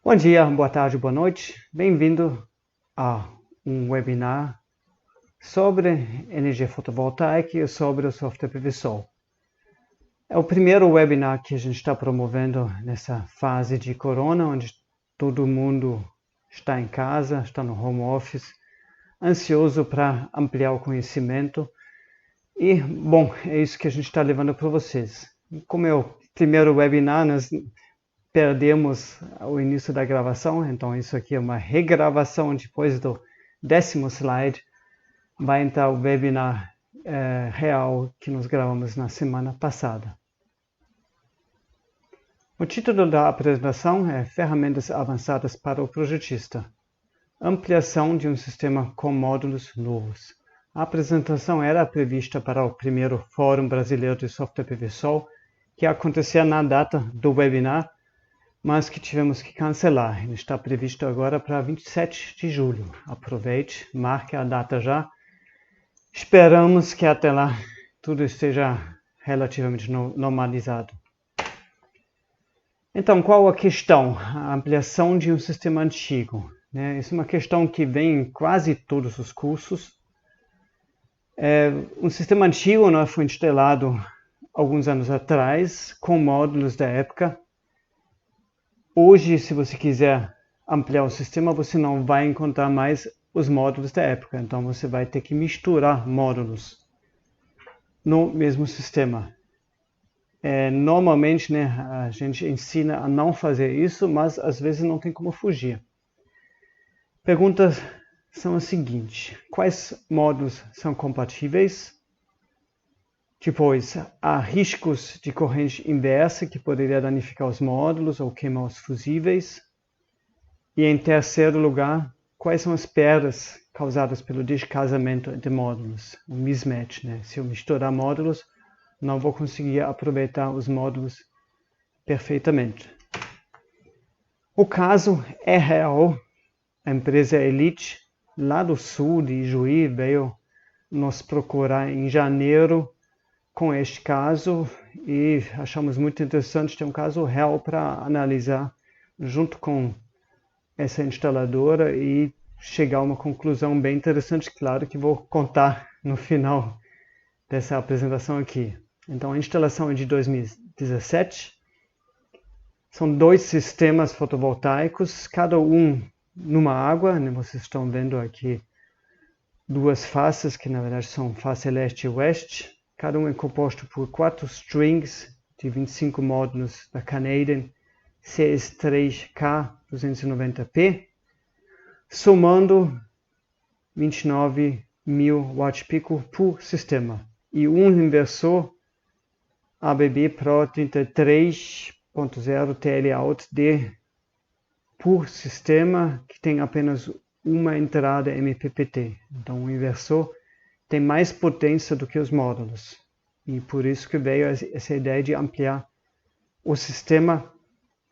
Bom dia, boa tarde, boa noite. Bem-vindo a um webinar sobre energia fotovoltaica e sobre o software PV-Sol. É o primeiro webinar que a gente está promovendo nessa fase de corona, onde todo mundo está em casa, está no home office, ansioso para ampliar o conhecimento. E, bom, é isso que a gente está levando para vocês. Como é o primeiro webinar, nós perdemos o início da gravação, então isso aqui é uma regravação depois do 10º slide. Vai entrar o webinar real que nós gravamos na semana passada. O título da apresentação é Ferramentas Avançadas para o Projetista. Ampliação de um sistema com módulos novos. A apresentação era prevista para o primeiro Fórum Brasileiro de Software PV-Sol, que acontecia na data do webinar, mas que tivemos que cancelar. Ele está previsto agora para 27 de julho. Aproveite, marque a data já. Esperamos que até lá tudo esteja relativamente normalizado. Então, qual a questão? A ampliação de um sistema antigo. Isso é uma questão que vem em quase todos os cursos. Um sistema antigo foi instalado alguns anos atrás, com módulos da época. Hoje, se você quiser ampliar o sistema, você não vai encontrar mais os módulos da época. Então, você vai ter que misturar módulos no mesmo sistema. Normalmente, a gente ensina a não fazer isso, mas às vezes não tem como fugir. Perguntas são as seguintes: quais módulos são compatíveis? Depois, há riscos de corrente inversa que poderia danificar os módulos ou queimar os fusíveis. E em terceiro lugar, quais são as perdas causadas pelo descasamento de módulos? O mismatch, Se eu misturar módulos, não vou conseguir aproveitar os módulos perfeitamente. O caso é real. A empresa Elite, lá do sul de Juí, veio nos procurar em janeiro com este caso e achamos muito interessante ter um caso real para analisar junto com essa instaladora e chegar a uma conclusão bem interessante, claro, que vou contar no final dessa apresentação aqui. Então, a instalação é de 2017. São 2 sistemas fotovoltaicos, cada um numa água. Vocês estão vendo aqui 2 faces, que na verdade são face leste e oeste. Cada um é composto por 4 strings de 25 módulos da Canadian CS3K 290p, somando 29.000 watt-pico por sistema. E um inversor ABB Pro 33.0 TL-Out-D por sistema, que tem apenas uma entrada MPPT. Então, o inversor tem mais potência do que os módulos. E por isso que veio essa ideia de ampliar o sistema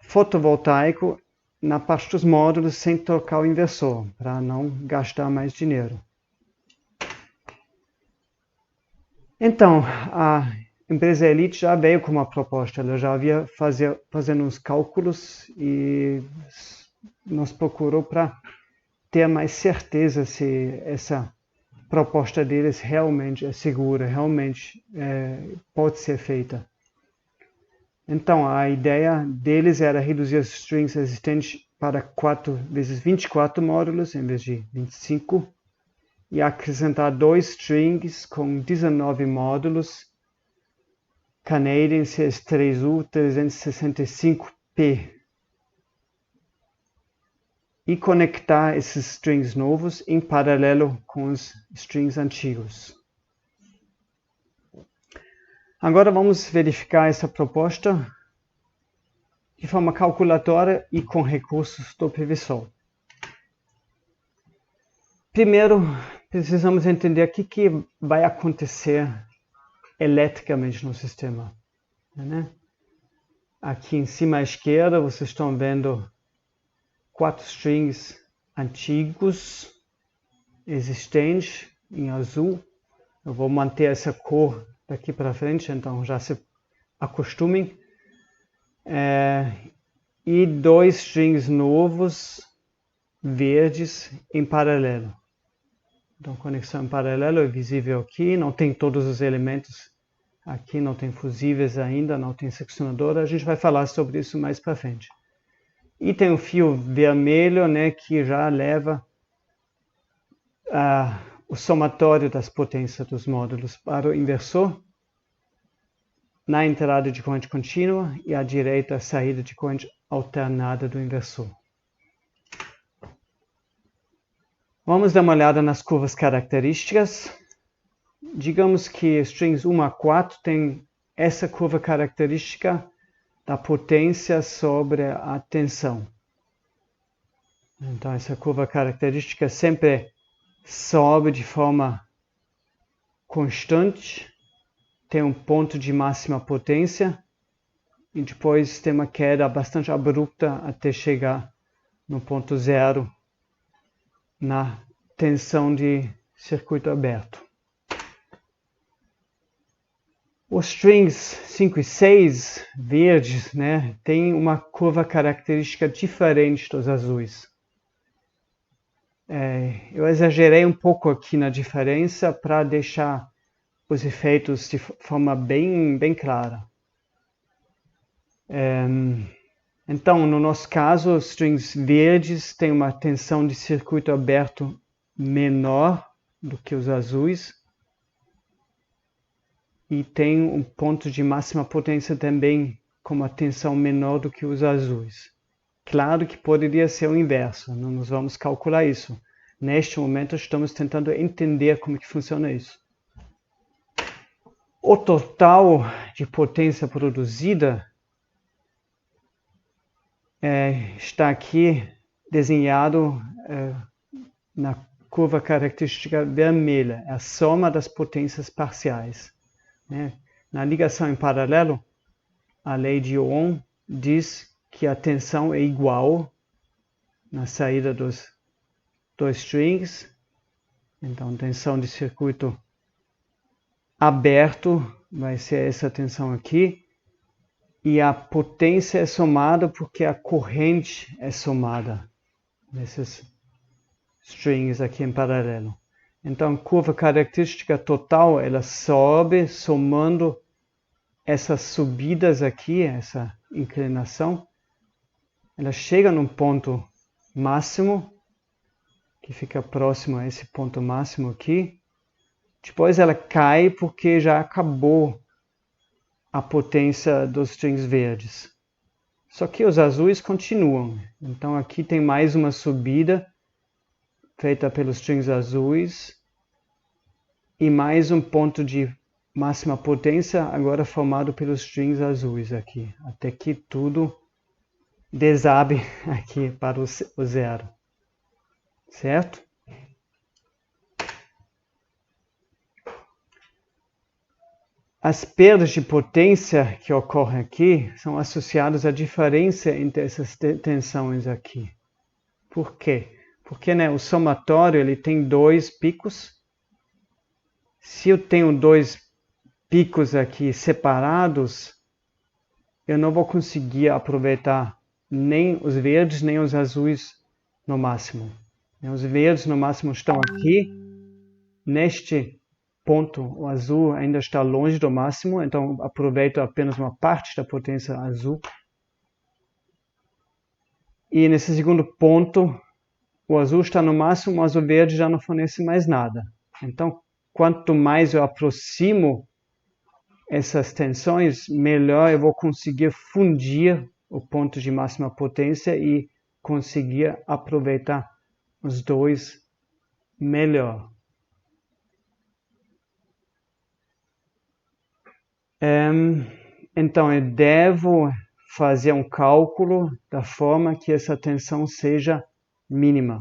fotovoltaico na parte dos módulos sem trocar o inversor, para não gastar mais dinheiro. Então, a empresa Elite já veio com uma proposta. Ela já havia fazendo uns cálculos e nos procurou para ter mais certeza se essa proposta deles realmente é segura, realmente pode ser feita. Então, a ideia deles era reduzir as strings existentes para 4 vezes 24 módulos, em vez de 25, e acrescentar 2 strings com 19 módulos, Canadian CS3U 365p, e conectar esses strings novos em paralelo com os strings antigos. Agora vamos verificar essa proposta de forma calculatória e com recursos do PV-Sol. Primeiro, precisamos entender o que vai acontecer eletricamente no sistema. Aqui em cima à esquerda vocês estão vendo 4 strings antigos existentes em azul. Eu vou manter essa cor daqui para frente, então já se acostumem. e 2 strings novos verdes em paralelo. Então, conexão em paralelo é visível aqui, não tem todos os elementos aqui, não tem fusíveis ainda, não tem seccionador, a gente vai falar sobre isso mais para frente. E tem o fio vermelho, né, que já leva o somatório das potências dos módulos para o inversor, na entrada de corrente contínua e à direita a saída de corrente alternada do inversor. Vamos dar uma olhada nas curvas características. Digamos que strings 1 a 4 tem essa curva característica da potência sobre a tensão. Então essa curva característica sempre sobe de forma constante, tem um ponto de máxima potência e depois tem uma queda bastante abrupta até chegar no ponto zero na tensão de circuito aberto. Os strings 5 e 6 verdes, né, tem uma curva característica diferente dos azuis. Eu exagerei um pouco aqui na diferença para deixar os efeitos de forma bem clara. Então, no nosso caso, os strings verdes têm uma tensão de circuito aberto menor do que os azuis e tem um ponto de máxima potência também com uma tensão menor do que os azuis. Claro que poderia ser o inverso, não nos vamos calcular isso. Neste momento estamos tentando entender como que funciona isso. O total de potência produzida está aqui desenhado na curva característica vermelha, é a soma das potências parciais. Na ligação em paralelo, a lei de Ohm diz que a tensão é igual na saída dos dois strings. Então, tensão de circuito aberto vai ser essa tensão aqui. E a potência é somada porque a corrente é somada nesses strings aqui em paralelo. Então, curva característica total, ela sobe somando essas subidas aqui, essa inclinação. Ela chega num ponto máximo, que fica próximo a esse ponto máximo aqui. Depois ela cai porque já acabou a potência dos strings verdes. Só que os azuis continuam. Então aqui tem mais uma subida feita pelos strings azuis e mais um ponto de máxima potência agora formado pelos strings azuis aqui, até que tudo desabe aqui para o zero, certo? As perdas de potência que ocorrem aqui são associadas à diferença entre essas tensões aqui. Por quê? Porque o somatório ele tem 2 picos. Se eu tenho 2 picos aqui separados, eu não vou conseguir aproveitar nem os verdes nem os azuis no máximo. Os verdes no máximo estão aqui. Neste ponto, o azul ainda está longe do máximo, então aproveito apenas uma parte da potência azul. E nesse segundo ponto, o azul está no máximo, mas o verde já não fornece mais nada. Então, quanto mais eu aproximo essas tensões, melhor eu vou conseguir fundir o ponto de máxima potência e conseguir aproveitar os dois melhor. Então, eu devo fazer um cálculo da forma que essa tensão seja mínima.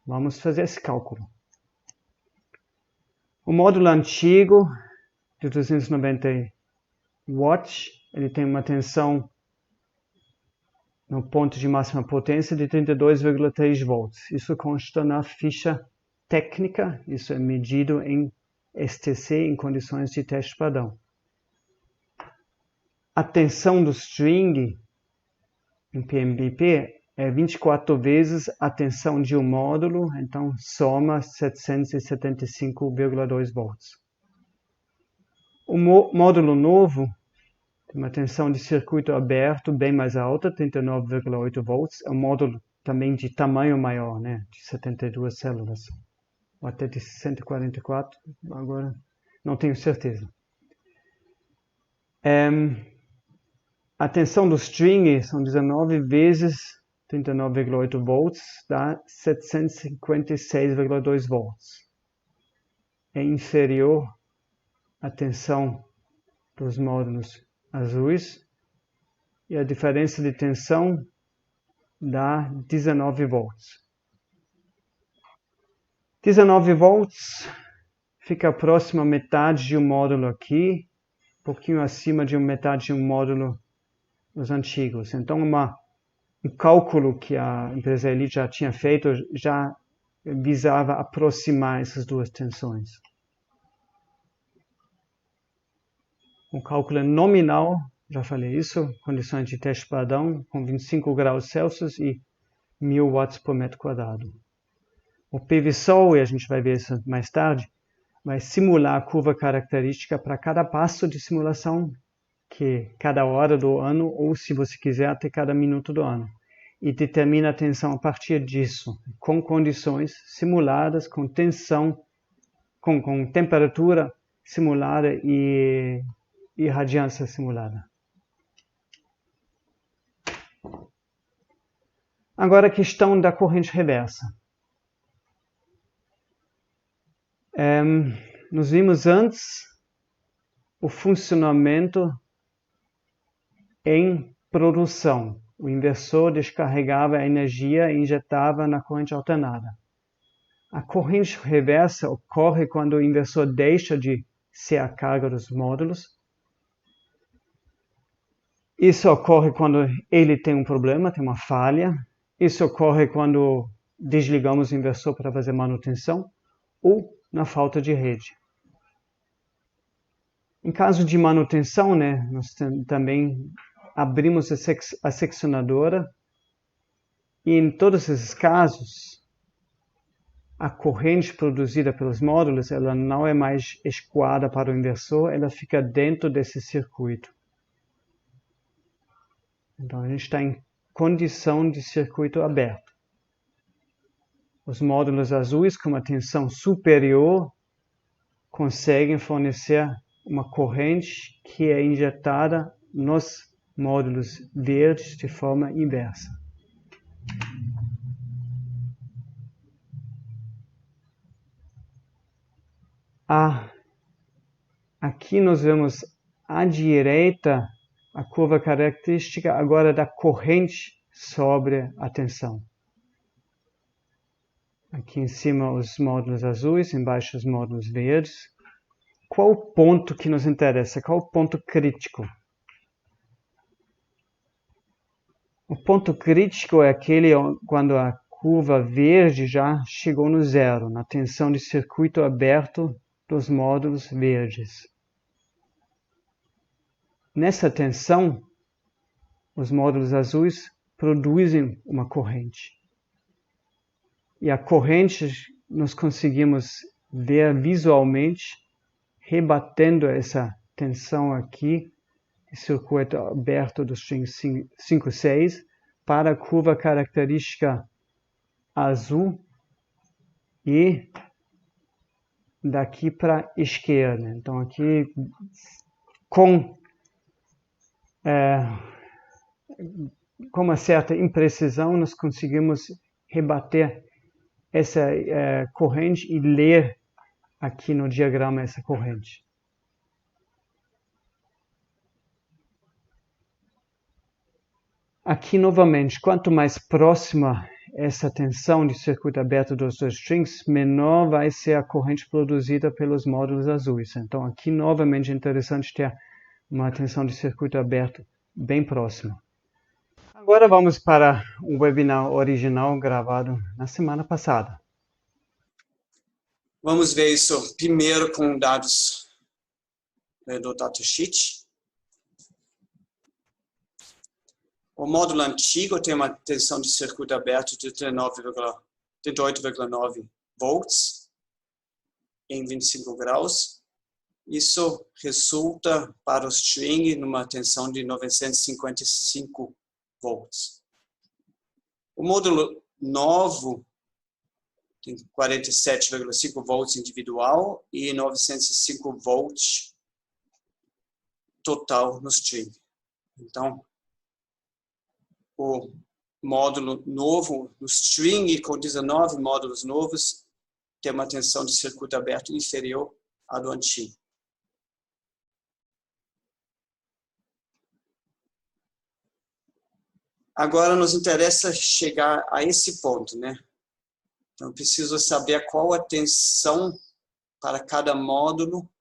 Vamos fazer esse cálculo. O módulo antigo de 290 watts, ele tem uma tensão no ponto de máxima potência de 32,3 volts. Isso consta na ficha técnica, isso é medido em STC, em condições de teste padrão. A tensão do string em PMBP é 24 vezes a tensão de um módulo, então soma 775,2 volts. O módulo novo tem uma tensão de circuito aberto bem mais alta, 39,8 volts. É um módulo também de tamanho maior, né? De 72 células. Ou até de 144, agora não tenho certeza. A tensão do string são 19 vezes 39,8 volts, dá 756,2 volts. É inferior à tensão dos módulos azuis e a diferença de tensão dá 19 volts. 19 volts fica próximo à metade de um módulo aqui, um pouquinho acima de metade de um módulo nos antigos. Então, um cálculo que a empresa Elite já tinha feito já visava aproximar essas duas tensões. O cálculo nominal, já falei isso, condições de teste padrão, com 25 graus Celsius e 1000 watts por metro quadrado. O PVSol, e a gente vai ver isso mais tarde, vai simular a curva característica para cada passo de simulação, que cada hora do ano, ou se você quiser, até cada minuto do ano. E determina a tensão a partir disso, com condições simuladas, com tensão, com temperatura simulada e radiância simulada. Agora a questão da corrente reversa. Nós vimos antes o funcionamento em produção. O inversor descarregava a energia e injetava na corrente alternada. A corrente reversa ocorre quando o inversor deixa de ser a carga dos módulos. Isso ocorre quando ele tem um problema, tem uma falha. Isso ocorre quando desligamos o inversor para fazer manutenção ou na falta de rede. Em caso de manutenção, né, nós também abrimos a seccionadora e em todos esses casos, a corrente produzida pelos módulos ela não é mais escoada para o inversor, ela fica dentro desse circuito. Então a gente está em condição de circuito aberto. Os módulos azuis com uma tensão superior conseguem fornecer uma corrente que é injetada nos módulos verdes de forma inversa. Aqui nós vemos à direita a curva característica agora da corrente sobre a tensão. Aqui em cima os módulos azuis, embaixo os módulos verdes. Qual o ponto que nos interessa? Qual o ponto crítico? O ponto crítico é aquele quando a curva verde já chegou no zero, na tensão de circuito aberto dos módulos verdes. Nessa tensão, os módulos azuis produzem uma corrente. E a corrente nós conseguimos ver visualmente, rebatendo essa tensão aqui, circuito aberto do string 5,6 para a curva característica azul e daqui para a esquerda. Então aqui com uma certa imprecisão nós conseguimos rebater essa corrente e ler aqui no diagrama essa corrente. Aqui novamente, quanto mais próxima essa tensão de circuito aberto dos dois strings, menor vai ser a corrente produzida pelos módulos azuis. Então aqui novamente é interessante ter uma tensão de circuito aberto bem próxima. Agora vamos para o webinar original gravado na semana passada. Vamos ver isso primeiro com dados do datasheet. O módulo antigo tem uma tensão de circuito aberto de 38,9 volts em 25 graus. Isso resulta para o string numa tensão de 955 volts. O módulo novo tem 47,5 volts individual e 905 volts total no string. Então, o módulo novo, no string com 19 módulos novos, tem uma tensão de circuito aberto inferior à do antigo. Agora nos interessa chegar a esse ponto, né? Então, preciso saber qual a tensão para cada módulo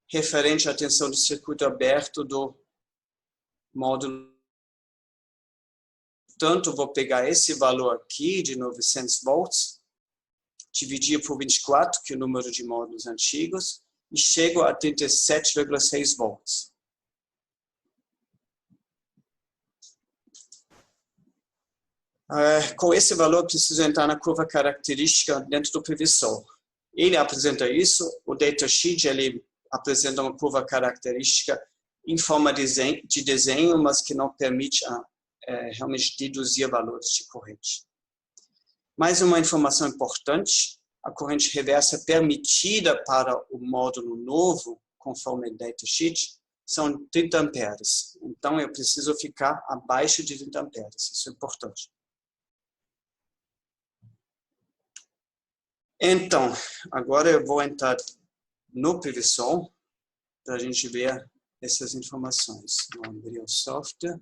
referente à tensão de circuito aberto do módulo. Portanto, vou pegar esse valor aqui de 900 volts, dividir por 24, que é o número de módulos antigos, e chego a 37,6 volts. Com esse valor, preciso entrar na curva característica dentro do PVSol. Ele apresenta isso, o datasheet ele apresenta uma curva característica em forma de desenho, mas que não permite realmente deduzir valores de corrente. Mais uma informação importante, a corrente reversa permitida para o módulo novo, conforme o datasheet, são 30 amperes. Então, eu preciso ficar abaixo de 30 amperes, isso é importante. Então, agora eu vou entrar no PVSol para a gente ver essas informações. Vou abrir o software,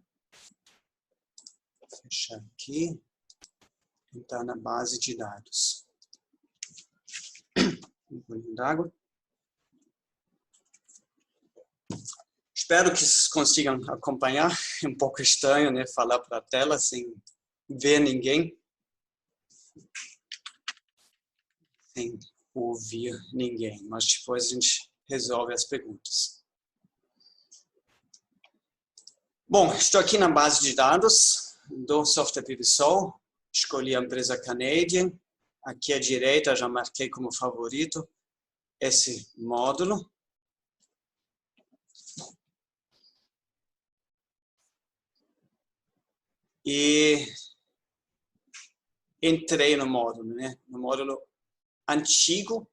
fechar aqui, entrar na base de dados. Um pouquinho d'água. Espero que vocês consigam acompanhar. É um pouco estranho, né, falar para a tela sem ver ninguém. Sem ouvir ninguém, mas depois a gente resolve as perguntas. Bom, estou aqui na base de dados do software PVSol, escolhi a empresa Canadian, aqui à direita já marquei como favorito esse módulo. E entrei no módulo, né? No módulo antigo,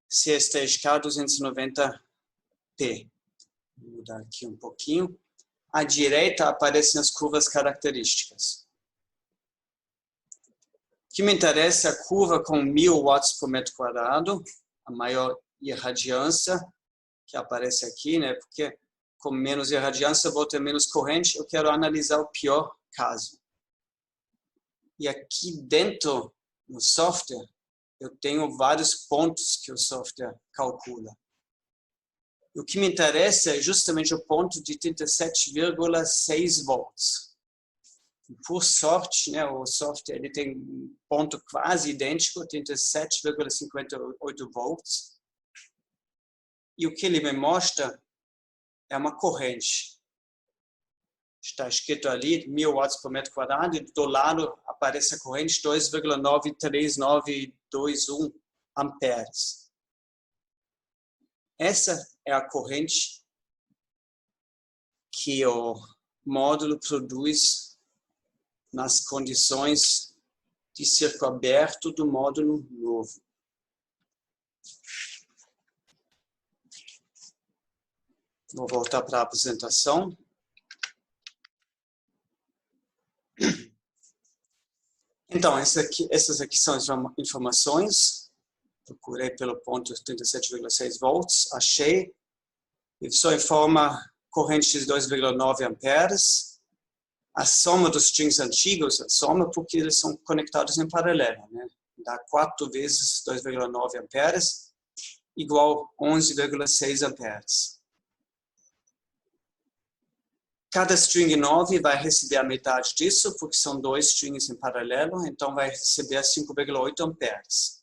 CSTSK 290p. Vou mudar aqui um pouquinho. À direita aparecem as curvas características. O que me interessa é a curva com 1000 watts por metro quadrado, a maior irradiância, que aparece aqui, né? Porque com menos irradiância eu vou ter menos corrente, eu quero analisar o pior caso. E aqui dentro no software, eu tenho vários pontos que o software calcula. O que me interessa é justamente o ponto de 37,6 volts. Por sorte, né, o software ele tem um ponto quase idêntico, 37,58 volts. E o que ele me mostra é uma corrente. Está escrito ali 1000 watts por metro quadrado e do lado aparece a corrente 2,93921 amperes. Essa é a corrente que o módulo produz nas condições de circuito aberto do módulo novo. Vou voltar para a apresentação. Então, essas aqui são as informações. Procurei pelo ponto 37,6 volts, achei. E só informa corrente de 2,9 amperes. A soma dos strings antigos, a soma porque eles são conectados em paralelo, né? Dá 4 vezes 2,9 amperes, igual 11,6 amperes. Cada string 9 vai receber a metade disso, porque são 2 strings em paralelo, então vai receber 5,8 amperes.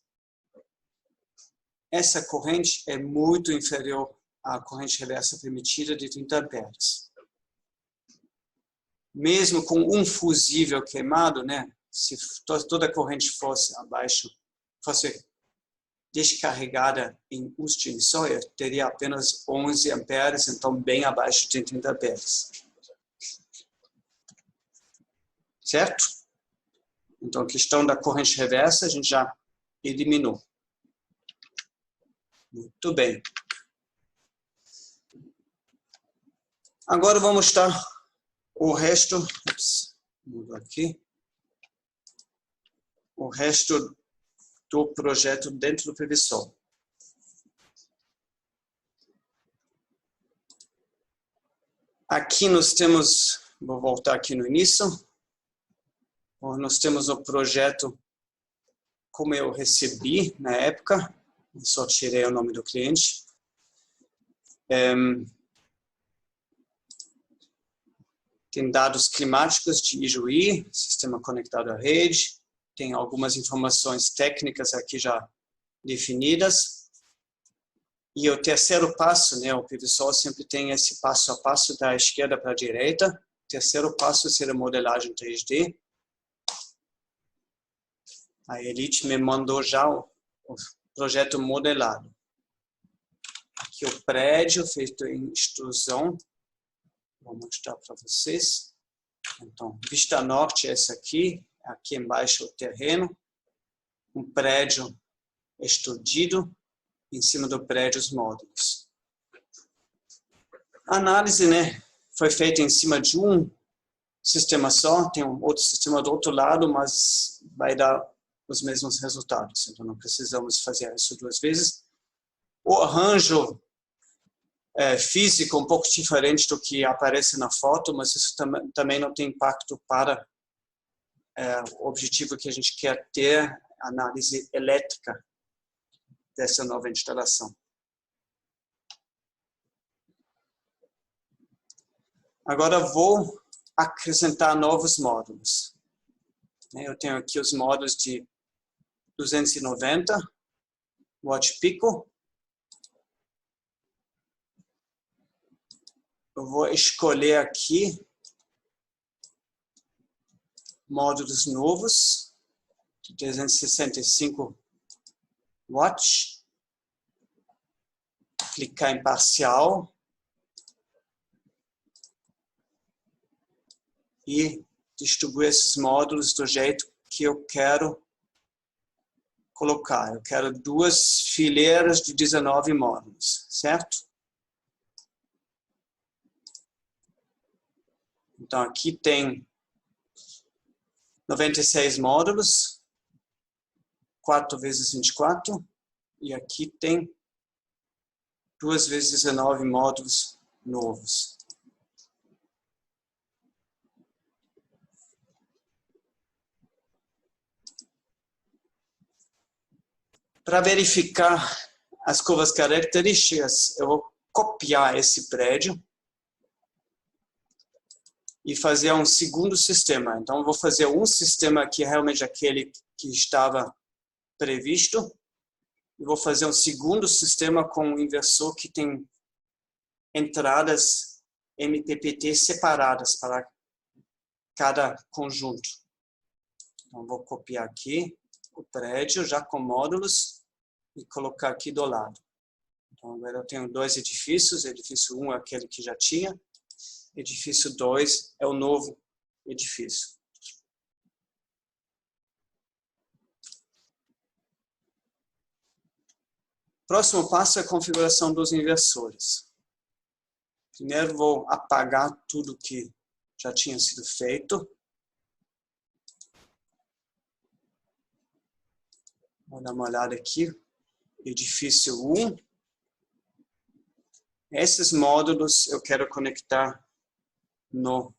Essa corrente é muito inferior a corrente reversa permitida de 30 amperes. Mesmo com um fusível queimado, né, se toda a corrente fosse abaixo, fosse descarregada em Austin Sawyer, teria apenas 11 amperes, então bem abaixo de 30 amperes. Certo? Então, a questão da corrente reversa a gente já eliminou. Muito bem. Agora eu vou mostrar o resto. Mudou aqui. O resto do projeto dentro do PVSol. Aqui nós temos, vou voltar aqui no início, nós temos o projeto como eu recebi na época, só tirei o nome do cliente. Tem dados climáticos de Ijuí, sistema conectado à rede, tem algumas informações técnicas aqui já definidas. E o terceiro passo, né, o PVSol sempre tem esse passo a passo da esquerda para a direita. O terceiro passo seria a modelagem 3D. A Elite me mandou já o projeto modelado. Aqui o prédio feito em extrusão. Vou mostrar para vocês. Então, vista norte é essa aqui. Aqui embaixo o terreno. Um prédio extrudido. Em cima do prédio os módulos. A análise, né, foi feita em cima de um sistema só. Tem um outro sistema do outro lado, mas vai dar os mesmos resultados. Então não precisamos fazer isso duas vezes. O arranjo físico um pouco diferente do que aparece na foto, mas isso também não tem impacto para o objetivo que a gente quer ter, análise elétrica dessa nova instalação. Agora vou acrescentar novos módulos. Eu tenho aqui os módulos de 290 watt pico. Eu vou escolher aqui módulos novos de 365 watts. Clicar em parcial e distribuir esses módulos do jeito que eu quero colocar. Eu quero duas fileiras de 19 módulos, certo? Então aqui tem 96 módulos, 4 vezes 24, e aqui tem 2 vezes 19 módulos novos. Para verificar as curvas características, eu vou copiar esse prédio e fazer um segundo sistema. Então, eu vou fazer um sistema que é realmente aquele que estava previsto. E vou fazer um segundo sistema com um inversor que tem entradas MPPT separadas para cada conjunto. Então, vou copiar aqui o prédio já com módulos e colocar aqui do lado. Então, agora eu tenho dois edifícios. Edifício 1 é aquele que já tinha. Edifício 2 é o novo edifício. Próximo passo é a configuração dos inversores. Primeiro vou apagar tudo que já tinha sido feito. Vou dar uma olhada aqui. Edifício 1. Esses módulos eu quero conectar no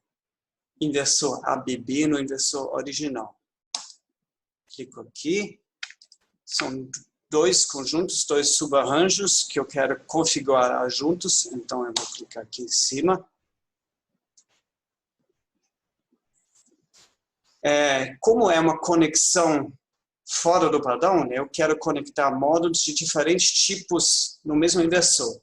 inversor ABB, no inversor original. Clico aqui. São dois conjuntos, dois subarranjos que eu quero configurar juntos. Então eu vou clicar aqui em cima. Como é uma conexão fora do padrão, eu quero conectar módulos de diferentes tipos no mesmo inversor.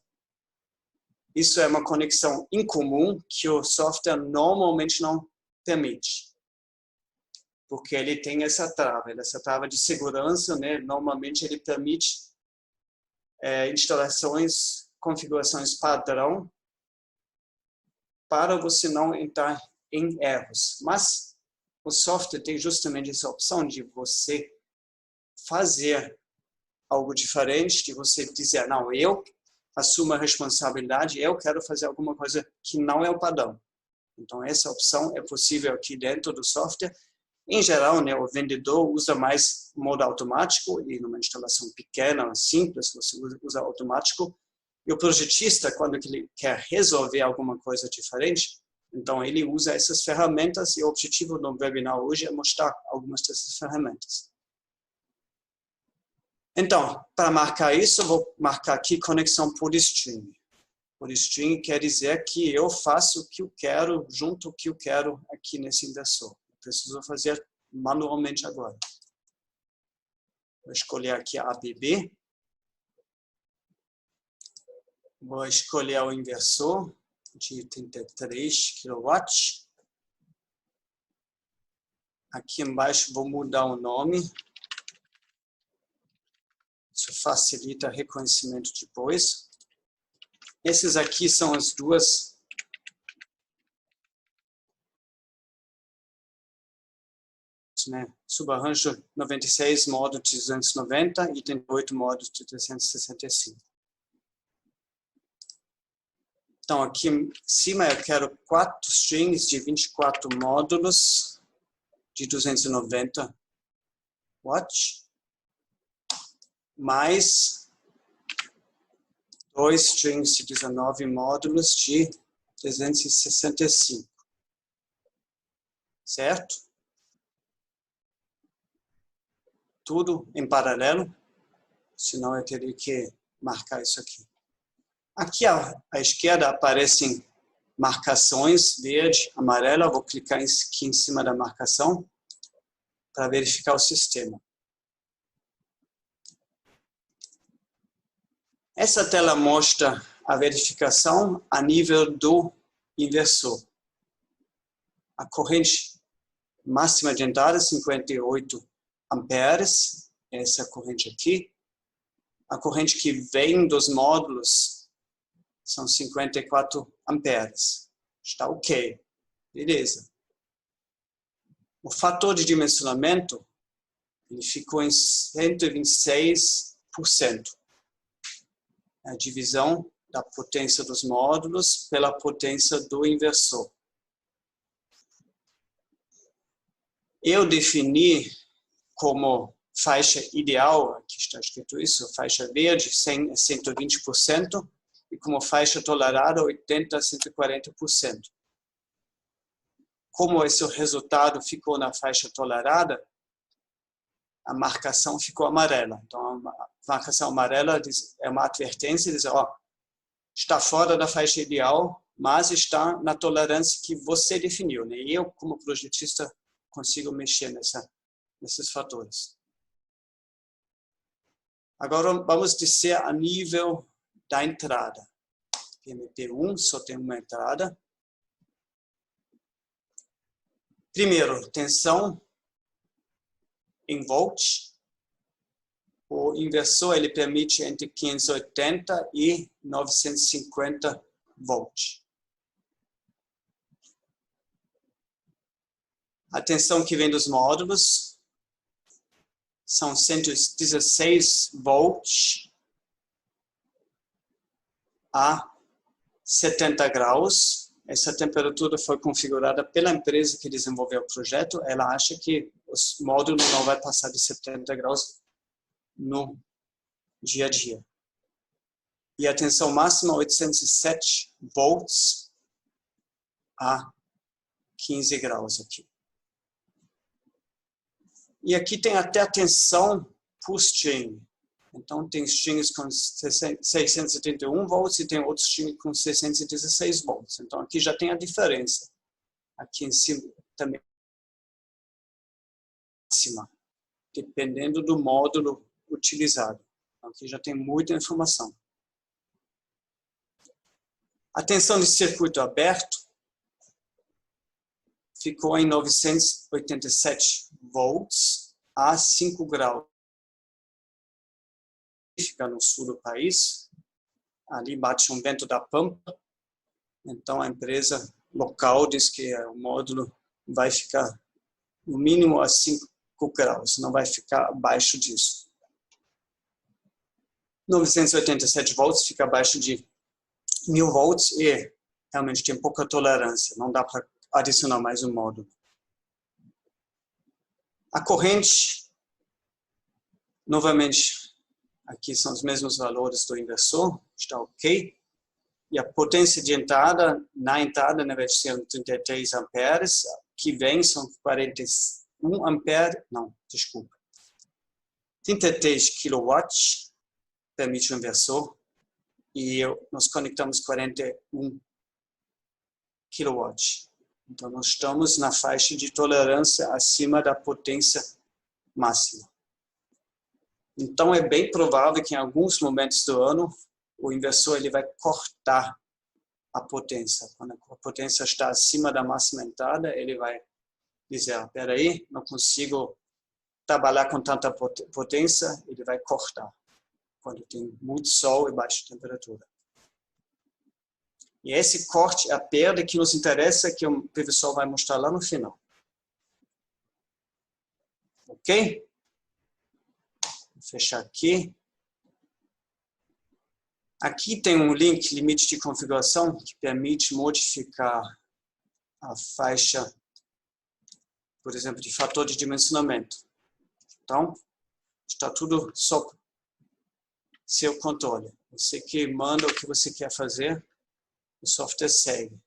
Isso é uma conexão incomum que o software normalmente não permite. Porque ele tem essa trava de segurança, né? Normalmente ele permite instalações, configurações padrão, para você não entrar em erros. Mas o software tem justamente essa opção de você fazer algo diferente, de você dizer, não, eu assumo a responsabilidade, eu quero fazer alguma coisa que não é o padrão. Então, essa opção é possível aqui dentro do software. Em geral, né, o vendedor usa mais modo automático, e numa instalação pequena, simples, você usa automático. E o projetista, quando ele quer resolver alguma coisa diferente, então ele usa essas ferramentas, e o objetivo do webinar hoje é mostrar algumas dessas ferramentas. Então, para marcar isso, eu vou marcar aqui conexão por string. Por string quer dizer que eu faço o que eu quero, junto o que eu quero aqui nesse inversor. Eu preciso fazer manualmente agora. Vou escolher aqui a ABB. Vou escolher o inversor de 33 kW. Aqui embaixo vou mudar o nome. Isso facilita o reconhecimento depois. Esses aqui são as duas subarranjo 96 modo de 290 e 38 modo de 365. Então, aqui em cima eu quero 4 strings de 24 módulos de 290 watts, mais 2 strings de 19 módulos de 365. Certo? Tudo em paralelo, senão eu teria que marcar isso aqui. Aqui à esquerda aparecem marcações, verde, amarela. Vou clicar aqui em cima da marcação para verificar o sistema. Essa tela mostra a verificação a nível do inversor. A corrente máxima de entrada, 58 amperes, essa corrente aqui. A corrente que vem dos módulos são 54 amperes. Está ok. Beleza. O fator de dimensionamento ele ficou em 126%. A divisão da potência dos módulos pela potência do inversor. Eu defini como faixa ideal, aqui está escrito isso, faixa verde, 100 a 120%, e como faixa tolerada, 80 a 140%. Como esse resultado ficou na faixa tolerada, a marcação ficou amarela. Então, a marcação amarela é uma advertência, diz, ó, está fora da faixa ideal, mas está na tolerância que você definiu, né? E eu, como projetista, consigo mexer nesses fatores. Agora, vamos descer a nível da entrada. PMP1 só tem uma entrada. Primeiro, tensão em volts. O inversor ele permite entre 580 e 950 volts. A tensão que vem dos módulos são 116 volts a 70 graus. Essa temperatura foi configurada pela empresa que desenvolveu o projeto. Ela acha que os módulos não vai passar de 70 graus no dia a dia. E a tensão máxima 807 volts a 15 graus aqui. E aqui tem até a tensão por string. Então tem strings com 671 volts e tem outros strings com 616 volts. Então aqui já tem a diferença. Aqui em cima também máxima, dependendo do módulo utilizado. Então, aqui já tem muita informação. A tensão de circuito aberto ficou em 987 volts a 5 graus. Fica no sul do país. Ali bate um vento da Pampa. Então a empresa local diz que o módulo vai ficar no mínimo a 5 graus, não vai ficar abaixo disso. 987 volts fica abaixo de 1000 volts e realmente tem pouca tolerância, não dá para adicionar mais um módulo. A corrente, novamente, aqui são os mesmos valores do inversor, está ok. E a potência de entrada, na entrada, na vez de ser 33 amperes, que vem são 41 amperes, não, desculpa. 33 kilowatts permite o inversor e nós conectamos 41 kilowatts. Então, nós estamos na faixa de tolerância acima da potência máxima. Então, é bem provável que em alguns momentos do ano, o inversor ele vai cortar a potência. Quando a potência está acima da máxima entrada, ele vai dizer, espera aí, não consigo trabalhar com tanta potência, ele vai cortar. Quando tem muito sol e baixa temperatura. E esse corte é a perda que nos interessa, que o professor vai mostrar lá no final. Ok? Vou fechar aqui. Aqui tem um link, limite de configuração, que permite modificar a faixa, por exemplo, de fator de dimensionamento. Então, está tudo sob seu controle. Você que manda o que você quer fazer, o software segue.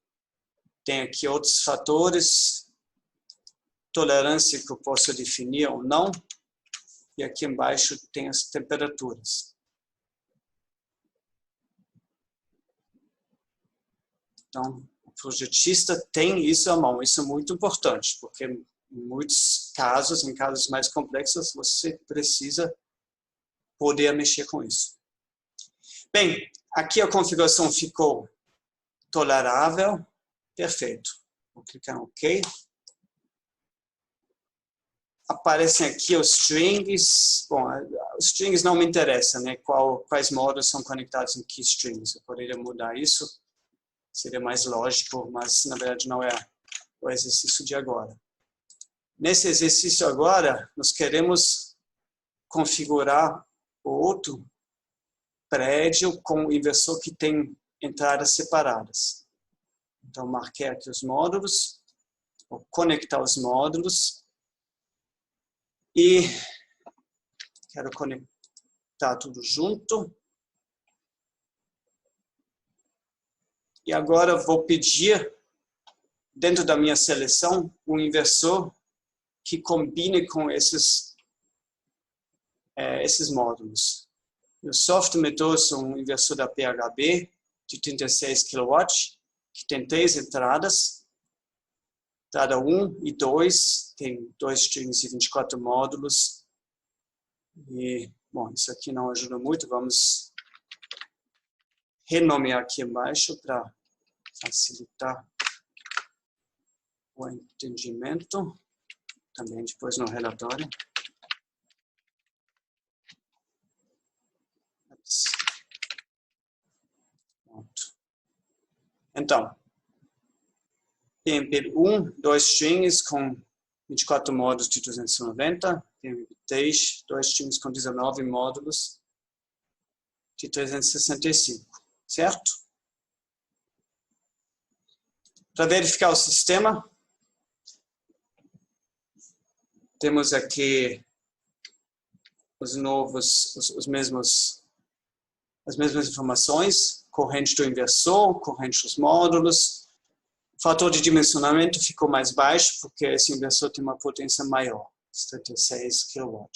Tem aqui outros fatores, tolerância que eu posso definir ou não, e aqui embaixo tem as temperaturas. Então, o projetista tem isso à mão, isso é muito importante, porque em muitos casos, em casos mais complexos, você precisa poder mexer com isso. Bem, aqui a configuração ficou tolerável, perfeito. Vou clicar em OK. Aparecem aqui os strings. Bom, os strings não me interessam, né? Quais módulos são conectados em que strings. Eu poderia mudar isso, seria mais lógico, mas na verdade não é o exercício de agora. Nesse exercício agora, nós queremos configurar outro prédio com o inversor que tem entradas separadas. Então, marquei aqui os módulos, vou conectar os módulos e quero conectar tudo junto. E agora vou pedir, dentro da minha seleção, um inversor que combine com esses módulos. O software me trouxe um inversor da PHB de 36 kW, que tem 3 entradas. Entrada 1 e 2, tem 2 strings e 24 módulos. E, bom, isso aqui não ajuda muito, vamos renomear aqui embaixo para facilitar o entendimento, também depois no relatório. Pronto. Então, PMP1, 2 strings com 24 módulos de 290, PMP3, 2 strings com 19 módulos de 365, certo? Para verificar o sistema, temos aqui as mesmas informações, corrente do inversor, corrente dos módulos. O fator de dimensionamento ficou mais baixo, porque esse inversor tem uma potência maior, 36 kW.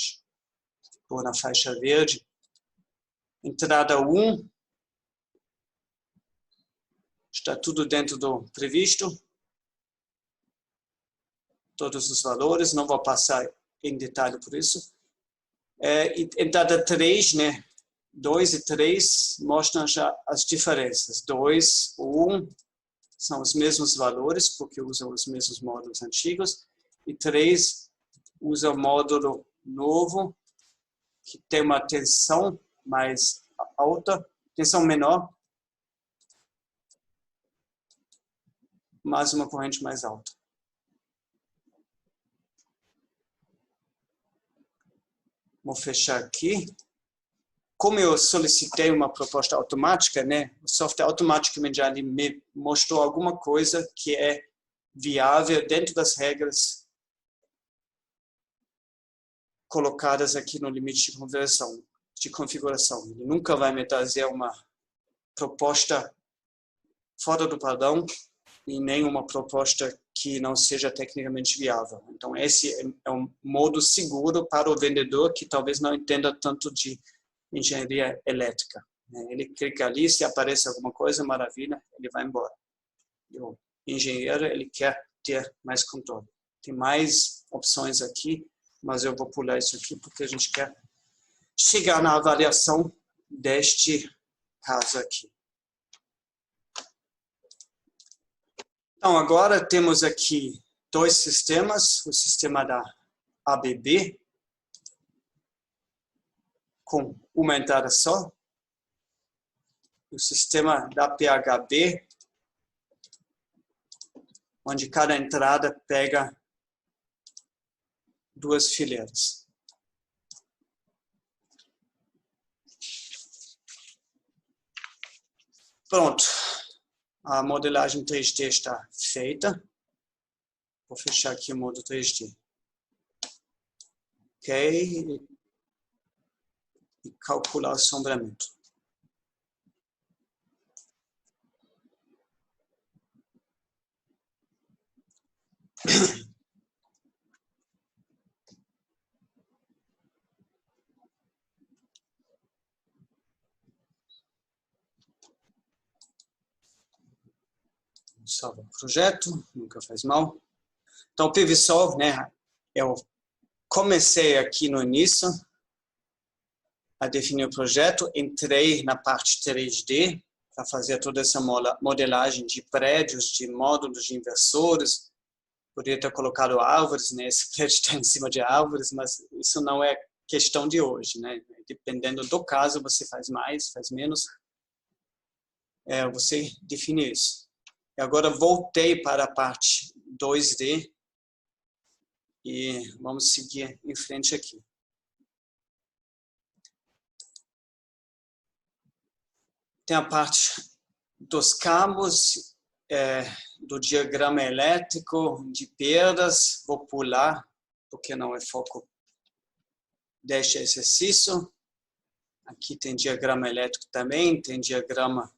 Ficou na faixa verde. Entrada 1. Está tudo dentro do previsto. Todos os valores, não vou passar em detalhe por isso. Entrada 3, né? 2 e 3 mostram já as diferenças. 2 ou 1 são os mesmos valores, porque usam os mesmos módulos antigos. E 3 usa o módulo novo, que tem uma tensão mais alta, tensão menor, mas uma corrente mais alta. Vou fechar aqui. Como eu solicitei uma proposta automática, né, o software automaticamente já me mostrou alguma coisa que é viável dentro das regras colocadas aqui no limite de configuração. Ele nunca vai me trazer uma proposta fora do padrão e nem uma proposta que não seja tecnicamente viável. Então, esse é um modo seguro para o vendedor que talvez não entenda tanto de engenharia elétrica. Ele clica ali, se aparece alguma coisa, maravilha, ele vai embora. O engenheiro, ele quer ter mais controle. Tem mais opções aqui, mas eu vou pular isso aqui porque a gente quer chegar na avaliação deste caso aqui. Então, agora temos aqui 2 sistemas, o sistema da ABB, com uma entrada só, o sistema da PHB, onde cada entrada pega 2 fileiras. Pronto, a modelagem 3D está feita. Vou fechar aqui o modo 3D. Ok. E calcular o sombreamento. Salva o projeto, nunca faz mal. Então, o PVSolve, né, eu comecei aqui no início a definir o projeto, entrei na parte 3D para fazer toda essa modelagem de prédios, de módulos, de inversores. Poderia ter colocado árvores, né, esse prédio está em cima de árvores, mas isso não é questão de hoje, né? Dependendo do caso, você faz mais, faz menos. Você define isso. E agora voltei para a parte 2D e vamos seguir em frente aqui. Tem a parte dos cabos, do diagrama elétrico de perdas. Vou pular, porque não é foco deste exercício. Aqui tem diagrama elétrico também, tem diagrama,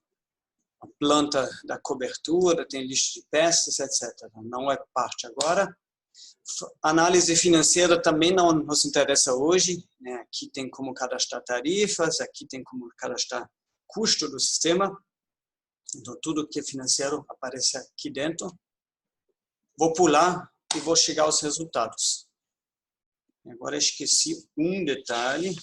a planta da cobertura, tem lista de peças, etc. Não é parte agora. Análise financeira também não nos interessa hoje, né? Aqui tem como cadastrar tarifas, aqui tem como cadastrar custo do sistema. Então, tudo que é financeiro aparece aqui dentro. Vou pular e vou chegar aos resultados. Agora esqueci um detalhe.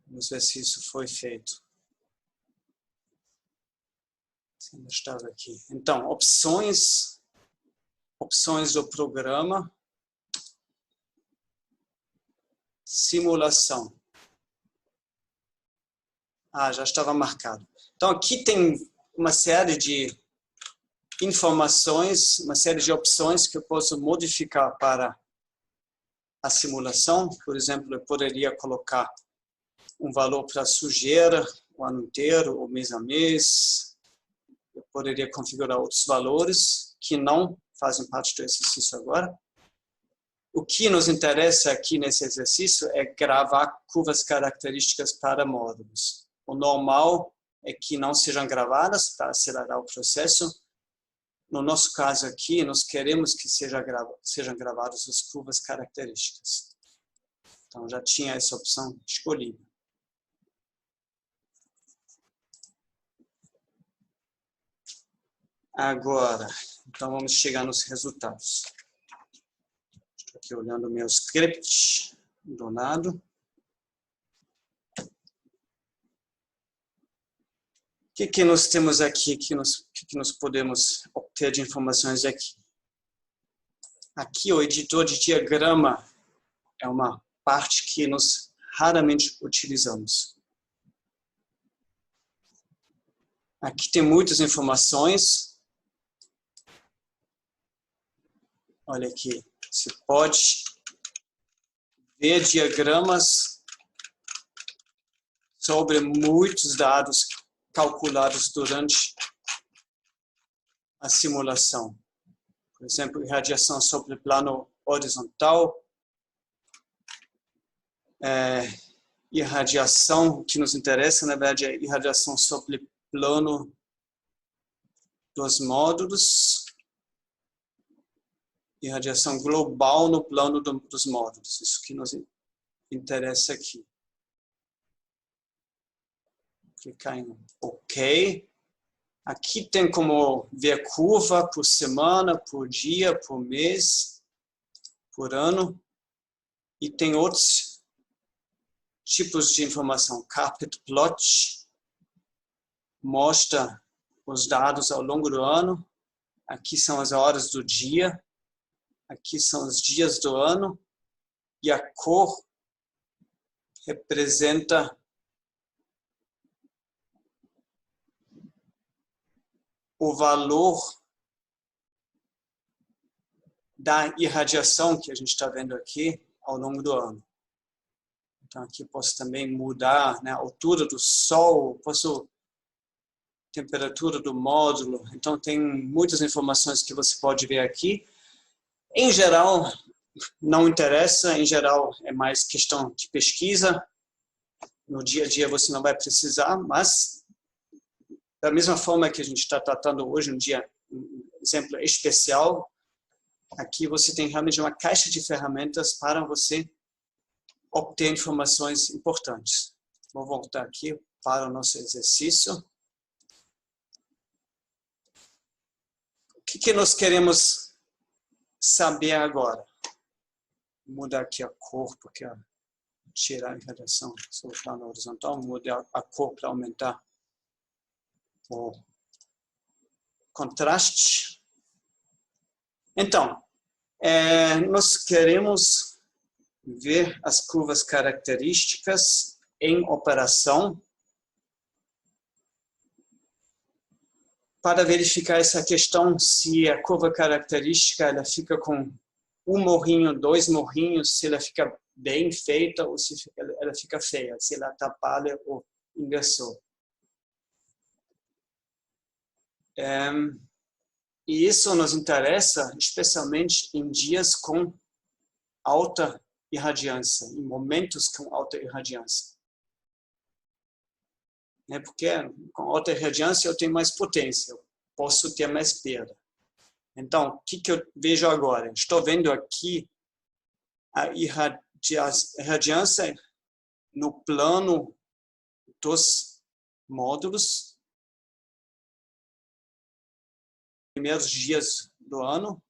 Vamos ver se isso foi feito. Se ainda estava aqui. Então, opções do programa. Simulação. Já estava marcado. Então, aqui tem uma série de informações, uma série de opções que eu posso modificar para a simulação. Por exemplo, eu poderia colocar um valor para sujeira o ano inteiro, ou mês a mês. Eu poderia configurar outros valores que não fazem parte do exercício agora. O que nos interessa aqui nesse exercício é gravar curvas características para módulos. O normal é que não sejam gravadas para acelerar o processo. No nosso caso aqui, nós queremos que sejam gravadas as curvas características. Então, já tinha essa opção escolhida. Agora, então vamos chegar nos resultados. aqui olhando o meu script do lado. O que nós temos aqui? Que nós podemos obter de informações aqui? Aqui o editor de diagrama é uma parte que nós raramente utilizamos. Aqui tem muitas informações. Olha aqui, você pode ver diagramas sobre muitos dados calculados durante a simulação. Por exemplo, irradiação sobre plano horizontal, irradiação, o que nos interessa, na verdade, é irradiação sobre plano dos módulos, irradiação global no plano dos módulos. Isso que nos interessa aqui. Clicar em OK. Aqui tem como ver curva por semana, por dia, por mês, por ano. E tem outros tipos de informação. Carpet plot mostra os dados ao longo do ano. Aqui são as horas do dia. Aqui são os dias do ano. E a cor representa o valor da irradiação que a gente está vendo aqui ao longo do ano. Então aqui posso também mudar, né, a altura do Sol, temperatura do módulo. Então tem muitas informações que você pode ver aqui. Em geral, não interessa, em geral é mais questão de pesquisa. No dia a dia você não vai precisar, mas da mesma forma que a gente está tratando hoje um exemplo especial, aqui você tem realmente uma caixa de ferramentas para você obter informações importantes. Vou voltar aqui para o nosso exercício. O que nós queremos saber agora? Vou mudar aqui a cor, porque tirar a irradiação sobre o plano horizontal, mudar a cor para aumentar o contraste. Então, nós queremos ver as curvas características em operação para verificar essa questão se a curva característica ela fica com um morrinho, dois morrinhos, se ela fica bem feita ou se ela fica feia, se ela está pálida ou inversor. E isso nos interessa especialmente em dias com alta irradiância, em momentos com alta irradiância. Porque com alta irradiância eu tenho mais potência, eu posso ter mais perda. Então, o que eu vejo agora? Estou vendo aqui a irradiância no plano dos módulos, primeiros dias do ano.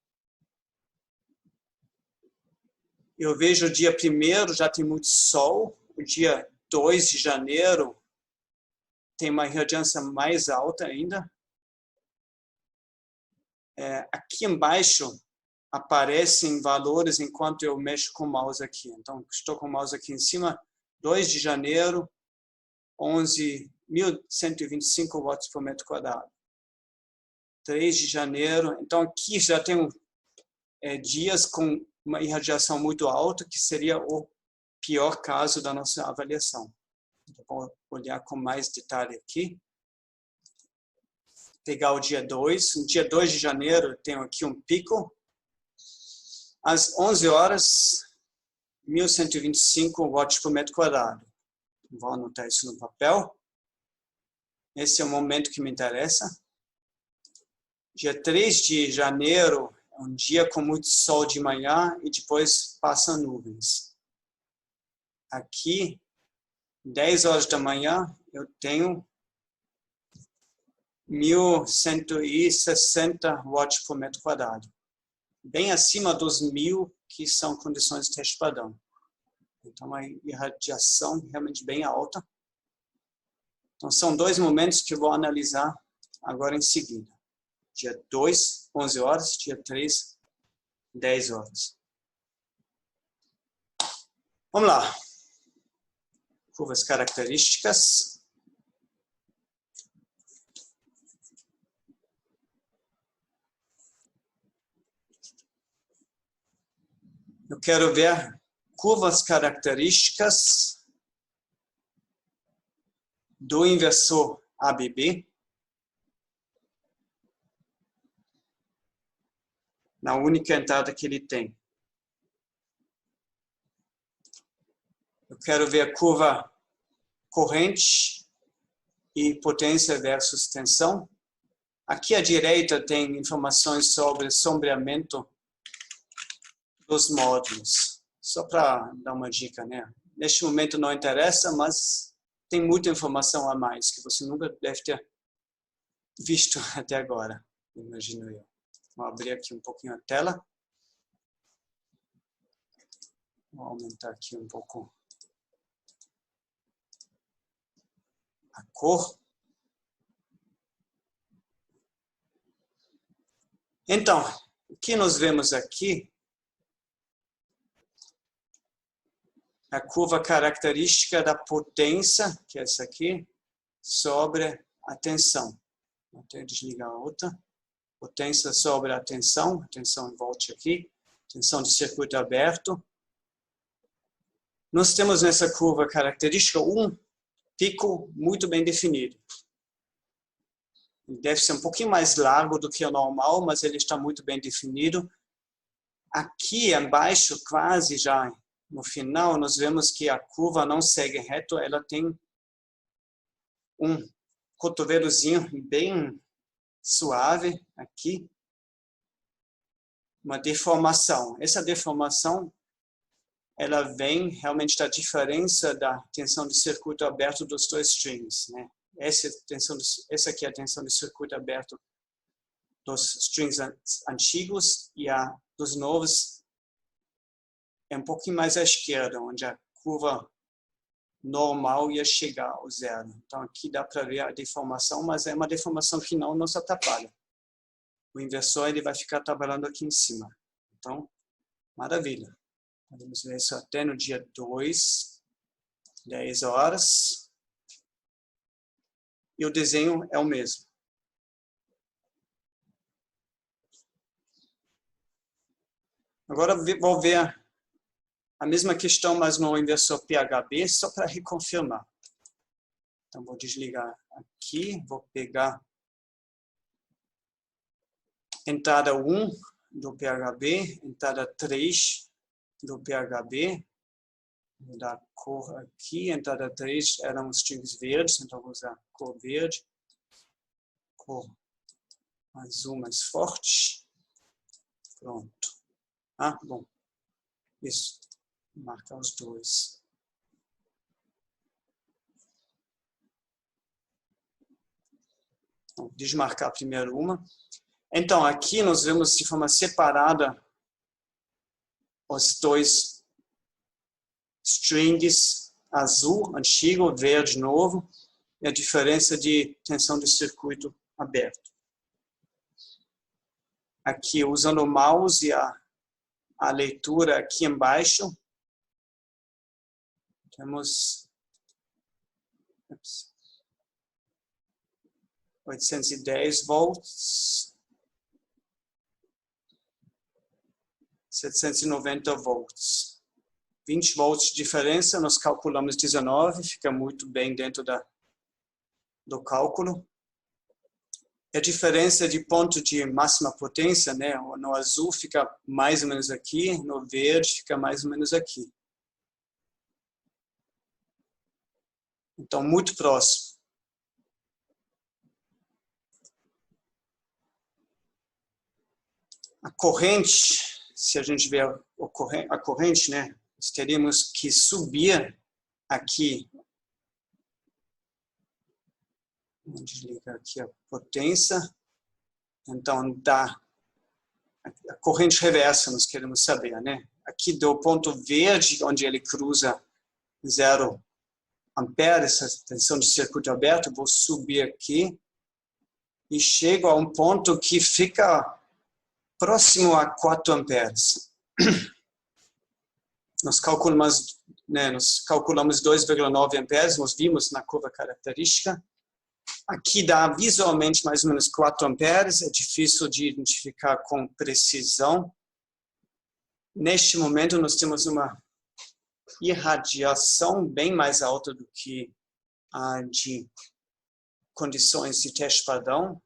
Eu vejo o dia 1º já tem muito sol, o dia 2 de janeiro tem uma irradiância mais alta ainda. Aqui embaixo aparecem valores enquanto eu mexo com o mouse aqui. Então, estou com o mouse aqui em cima, 2 de janeiro, 11.125 watts por metro quadrado. 3 de janeiro, então aqui já tem dias com uma irradiação muito alta, que seria o pior caso da nossa avaliação. Então, vou olhar com mais detalhe aqui. Pegar o dia 2. No dia 2 de janeiro, eu tenho aqui um pico. Às 11 horas, 1.125 watts por metro quadrado. Vou anotar isso no papel. Esse é o momento que me interessa. Dia 3 de janeiro é um dia com muito sol de manhã e depois passa nuvens. Aqui, 10 horas da manhã, eu tenho 1.160 watts por metro quadrado. bem acima dos 1000, que são condições de teste padrão. Então, a irradiação realmente bem alta. Então, são 2 momentos que eu vou analisar agora em seguida. Dia 2, 11 horas. Dia 3, 10 horas. Vamos lá. Curvas características. Eu quero ver curvas características do inversor ABB na única entrada que ele tem. Eu quero ver a curva corrente e potência versus tensão. Aqui à direita tem informações sobre sombreamento dos módulos. Só para dar uma dica, né? Neste momento não interessa, mas tem muita informação a mais que você nunca deve ter visto até agora, imagino eu. Vou abrir aqui um pouquinho a tela. Vou aumentar aqui um pouco a cor. Então, o que nós vemos aqui é a curva característica da potência, que é essa aqui, sobre a tensão. Vou até desligar a outra. Potência sobre a tensão volte aqui, tensão de circuito aberto. Nós temos nessa curva característica um pico muito bem definido. Ele deve ser um pouquinho mais largo do que o normal, mas ele está muito bem definido. Aqui embaixo, quase já no final, nós vemos que a curva não segue reto, ela tem um cotovelozinho bem suave aqui, uma deformação. Essa deformação, ela vem realmente da diferença da tensão de circuito aberto dos dois strings, né? Essa aqui é a tensão de circuito aberto dos strings antigos e a dos novos é um pouquinho mais à esquerda, onde a curva normal ia chegar ao zero. Então aqui dá para ver a deformação, mas é uma deformação que não nos atrapalha. O inversor ele vai ficar trabalhando aqui em cima. Então, maravilha. Podemos ver isso até no dia 2, 10 horas. E o desenho é o mesmo. Agora vou ver a mesma questão, mas no inversor PHB, só para reconfirmar. Então, vou desligar aqui, vou pegar entrada 1 do PHB, entrada 3 do PHB. Vou dar cor aqui, entrada 3 eram os strings verdes, então vou usar cor verde, cor azul mais forte. Pronto. Ah, bom. Isso. Vou marcar os dois. Vou desmarcar primeiro uma. Então, aqui nós vemos de forma separada os dois strings azul, antigo, verde, novo, e a diferença de tensão de circuito aberto. Aqui, usando o mouse e a leitura aqui embaixo, temos 810 volts, 790 volts. 20 volts de diferença, nós calculamos 19, fica muito bem dentro do cálculo. A diferença de ponto de máxima potência, né? No azul fica mais ou menos aqui, no verde fica mais ou menos aqui. Então, muito próximo. A corrente, se a gente ver a corrente, né? Nós teríamos que subir aqui. Vou desligar aqui a potência. Então, dá a corrente reversa nós queremos saber, né? Aqui do ponto verde, onde ele cruza 0 amperes, essa tensão de circuito aberto, vou subir aqui e chego a um ponto que fica próximo a 4 amperes. Nós calculamos 2,9 amperes, nós vimos na curva característica. Aqui dá visualmente mais ou menos 4 amperes, é difícil de identificar com precisão. Neste momento, nós temos uma irradiação bem mais alta do que a de condições de teste padrão.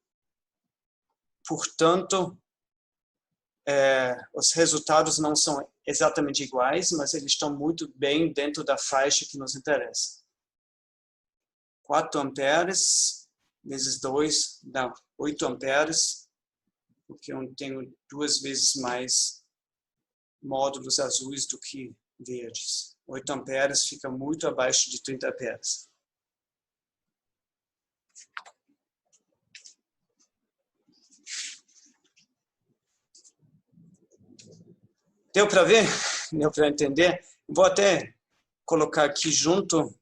Portanto, os resultados não são exatamente iguais, mas eles estão muito bem dentro da faixa que nos interessa. 4 amperes vezes 2 dá 8 amperes, porque eu tenho 2 vezes mais módulos azuis do que verdes. 8 amperes fica muito abaixo de 30 amperes. Deu para ver? Deu para entender? Vou até colocar aqui junto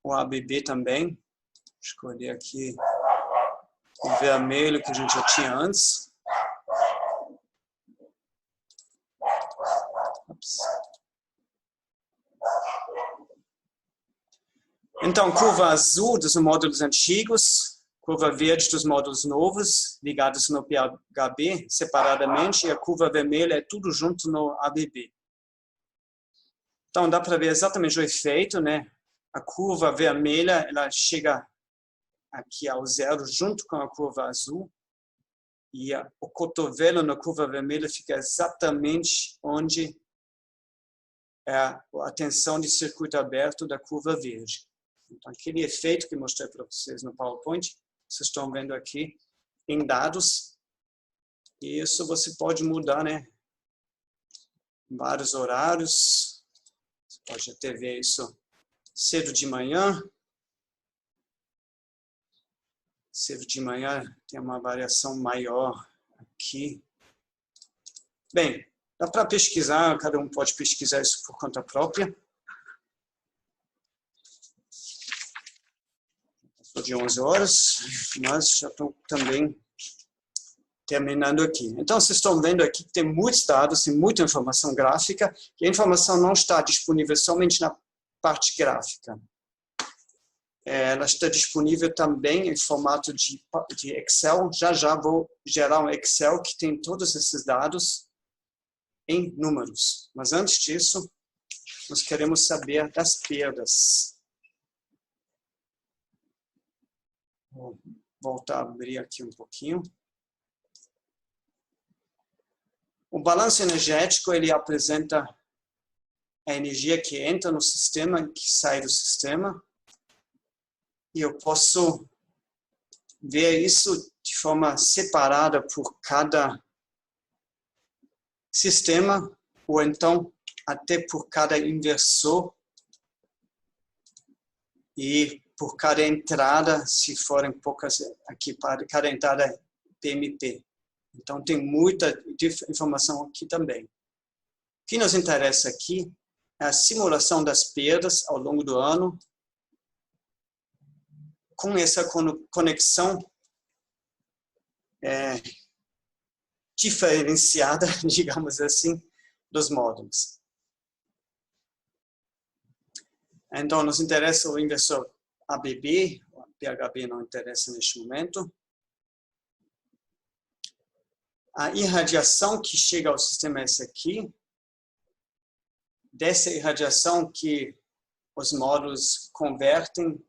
o ABB também. Escolher aqui o vermelho que a gente já tinha antes. Então, curva azul dos módulos antigos, curva verde dos módulos novos, ligados no PHB separadamente, e a curva vermelha é tudo junto no ABB. Então, dá para ver exatamente o efeito, né? A curva vermelha, ela chega aqui ao 0 junto com a curva azul, e o cotovelo na curva vermelha fica exatamente onde é a tensão de circuito aberto da curva verde. Então, aquele efeito que mostrei para vocês no PowerPoint, vocês estão vendo aqui em dados. E isso você pode mudar, né? Em vários horários. Você pode até ver isso cedo de manhã. Cedo de manhã tem uma variação maior aqui. Bem, dá para pesquisar, cada um pode pesquisar isso por conta própria. Passou de 11 horas, mas já estou também terminando aqui. Então, vocês estão vendo aqui que tem muitos dados, tem muita informação gráfica, e a informação não está disponível somente na parte gráfica. Ela está disponível também em formato de Excel. Já vou gerar um Excel que tem todos esses dados em números. Mas antes disso, nós queremos saber das perdas. Vou voltar a abrir aqui um pouquinho. O balanço energético, ele apresenta a energia que entra no sistema e que sai do sistema. E eu posso ver isso de forma separada por cada sistema, ou então até por cada inversor e por cada entrada, se forem poucas aqui, para cada entrada PMP. Então tem muita informação aqui também. O que nos interessa aqui é a simulação das perdas ao longo do ano, com essa conexão diferenciada, digamos assim, dos módulos. Então, nos interessa o inversor ABB, o PHB não interessa neste momento. A irradiação que chega ao sistema é essa aqui. Dessa irradiação que os módulos convertem,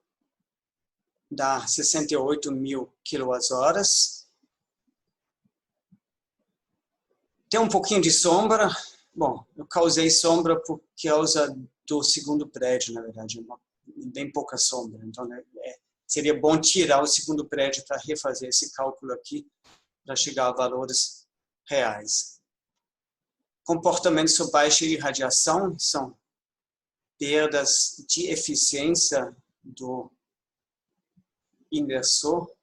dá 68.000 kWh. Tem um pouquinho de sombra. Bom, eu causei sombra por causa do segundo prédio, na verdade. Bem pouca sombra. Então, seria bom tirar o segundo prédio para refazer esse cálculo aqui, para chegar a valores reais. Comportamentos sob baixa irradiação são perdas de eficiência do inversor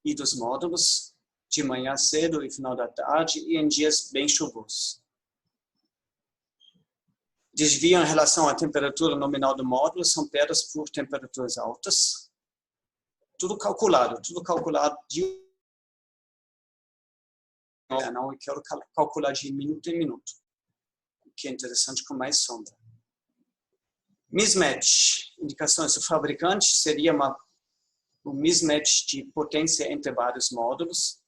e dos módulos. de manhã cedo e final da tarde, e em dias bem chuvosos. Desviam em relação à temperatura nominal do módulo, são perdas por temperaturas altas. Tudo calculado de... Não, eu quero calcular de minuto em minuto, o que é interessante com mais sombra. Mismatch, indicações do fabricante, seria um mismatch de potência entre vários módulos.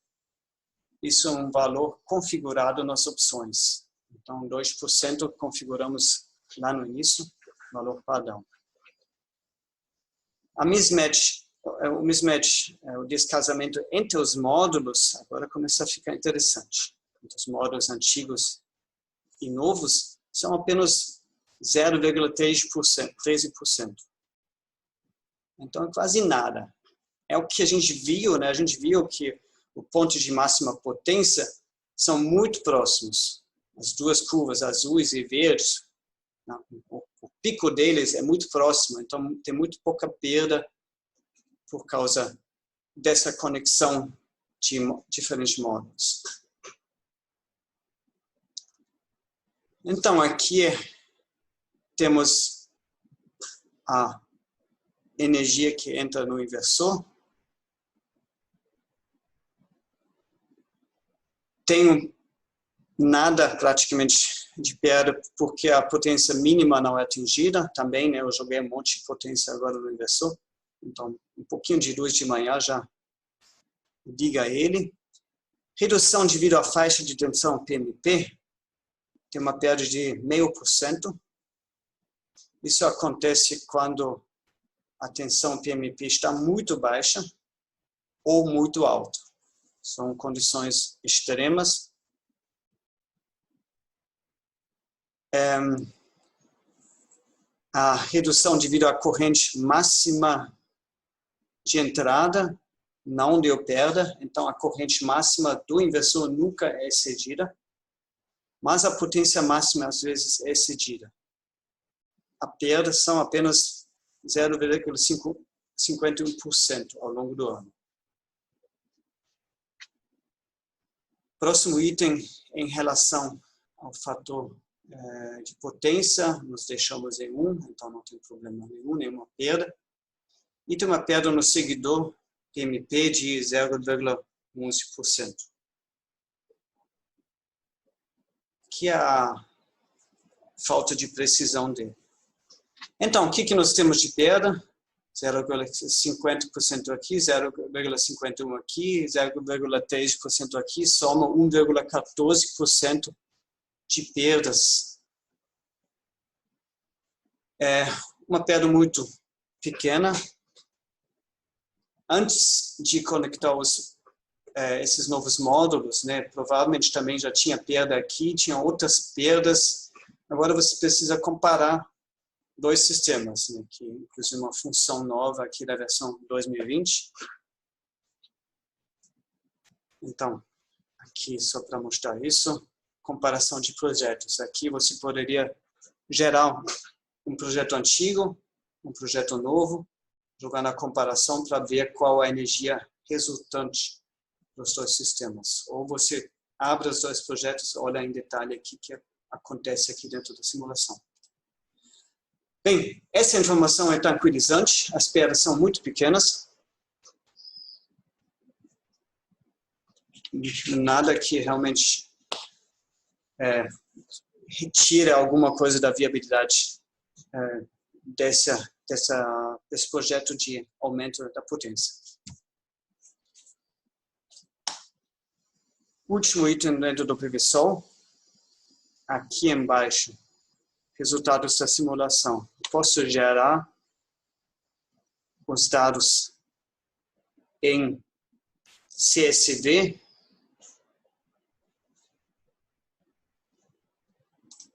Isso é um valor configurado nas opções. Então, 2% configuramos lá no início, valor padrão. O mismatch, o descasamento entre os módulos, agora começa a ficar interessante. Entre os módulos antigos e novos, são apenas 0,13%. Então, é quase nada. É o que a gente viu, né? A gente viu que o ponto de máxima potência são muito próximos. As duas curvas azuis e verdes, o pico deles é muito próximo, então tem muito pouca perda por causa dessa conexão de diferentes módulos. Então, aqui temos a energia que entra no inversor. Tenho nada praticamente de perda, porque a potência mínima não é atingida. Também, né, eu joguei um monte de potência agora no inversor. Então, um pouquinho de luz de manhã já liga ele. Redução devido à faixa de tensão PMP. Tem uma perda de 0,5%. Isso acontece quando a tensão PMP está muito baixa ou muito alta. São condições extremas. A redução devido à corrente máxima de entrada não deu perda, então a corrente máxima do inversor nunca é excedida, mas a potência máxima às vezes é excedida. A perda são apenas 0,51% ao longo do ano. Próximo item em relação ao fator de potência, nós deixamos em 1, então não tem problema nenhum, nenhuma perda. E tem uma perda no seguidor PMP de 0,11%. Que é a falta de precisão dele. Então, o que nós temos de perda? 0,50% aqui, 0,51% aqui, 0,3% aqui, soma 1,14% de perdas. É uma perda muito pequena. Antes de conectar esses novos módulos, né, provavelmente também já tinha perda aqui, tinha outras perdas. Agora você precisa comparar dois sistemas, né, que inclusive uma função nova aqui da versão 2020. Então, aqui só para mostrar isso, comparação de projetos. Aqui você poderia gerar um projeto antigo, um projeto novo, jogar na comparação para ver qual a energia resultante dos dois sistemas. Ou você abre os dois projetos, olha em detalhe aqui o que acontece aqui dentro da simulação. Bem, essa informação é tranquilizante, as perdas são muito pequenas. Nada que realmente retire alguma coisa da viabilidade desse projeto de aumento da potência. Último item dentro do PVSol, aqui embaixo, resultados da simulação. Posso gerar os dados em CSV.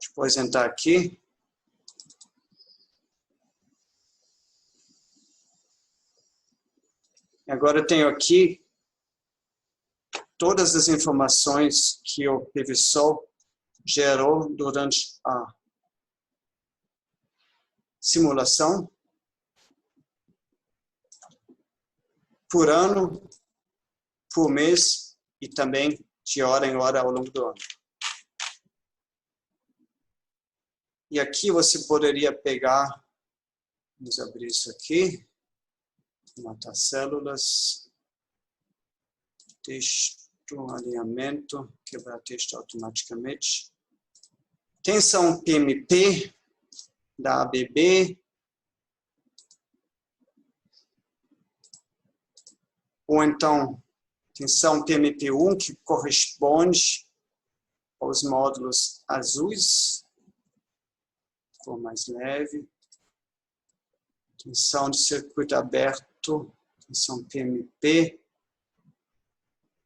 Depois entrar aqui. Agora eu tenho aqui todas as informações que o PVSol gerou durante a simulação, por ano, por mês e também de hora em hora ao longo do ano. E aqui você poderia pegar, vamos abrir isso aqui, matar células, texto, alinhamento, quebrar texto automaticamente. Tensão PMP da ABB. Ou então, tensão PMP1, que corresponde aos módulos azuis, cor mais leve. Tensão de circuito aberto, tensão PMP.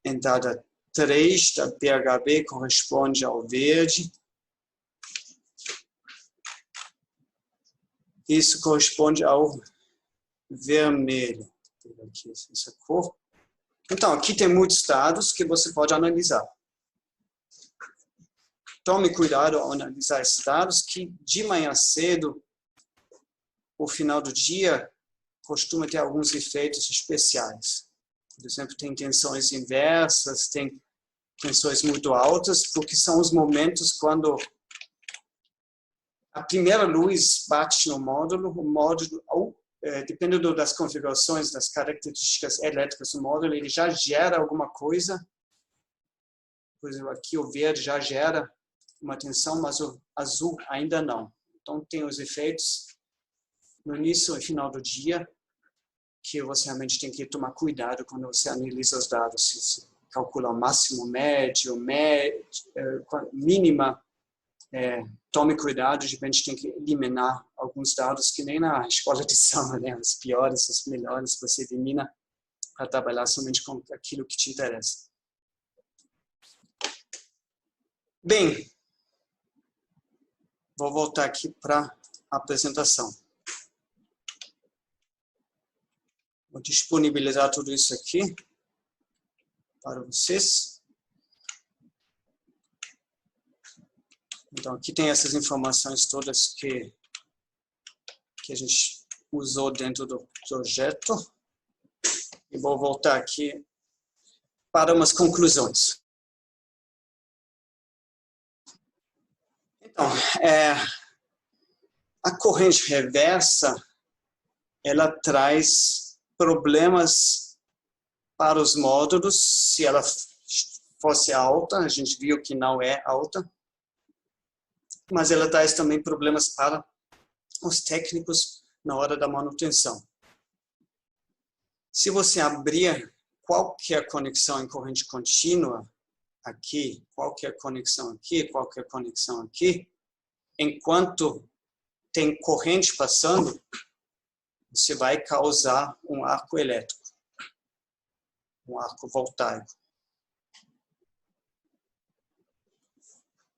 Entrada 3 da PHB corresponde ao verde. Isso corresponde ao vermelho. Vou pegar aqui essa cor. Então, aqui tem muitos dados que você pode analisar. Tome cuidado ao analisar esses dados, que de manhã cedo, o final do dia, costuma ter alguns efeitos especiais. Por exemplo, tem tensões inversas, tem tensões muito altas, porque são os momentos quando a primeira luz bate no módulo, o módulo, dependendo das configurações, das características elétricas do módulo, ele já gera alguma coisa. Por exemplo, aqui o verde já gera uma tensão, mas o azul ainda não. Então, tem os efeitos no início e final do dia, que você realmente tem que tomar cuidado quando você analisa os dados. Se você calcula o máximo, médio, mínima, tome cuidado, de repente tem que eliminar alguns dados que nem na escola de samba, né? Os piores, os melhores, você elimina para trabalhar somente com aquilo que te interessa. Bem, vou voltar aqui para a apresentação. Vou disponibilizar tudo isso aqui para vocês. Então, aqui tem essas informações todas que a gente usou dentro do projeto. E vou voltar aqui para umas conclusões. Então, a corrente reversa, ela traz problemas para os módulos. Se ela fosse alta, a gente viu que não é alta, mas ela traz também problemas para os técnicos na hora da manutenção. Se você abrir qualquer conexão em corrente contínua, aqui, qualquer conexão aqui, qualquer conexão aqui, enquanto tem corrente passando, você vai causar um arco elétrico, um arco voltaico.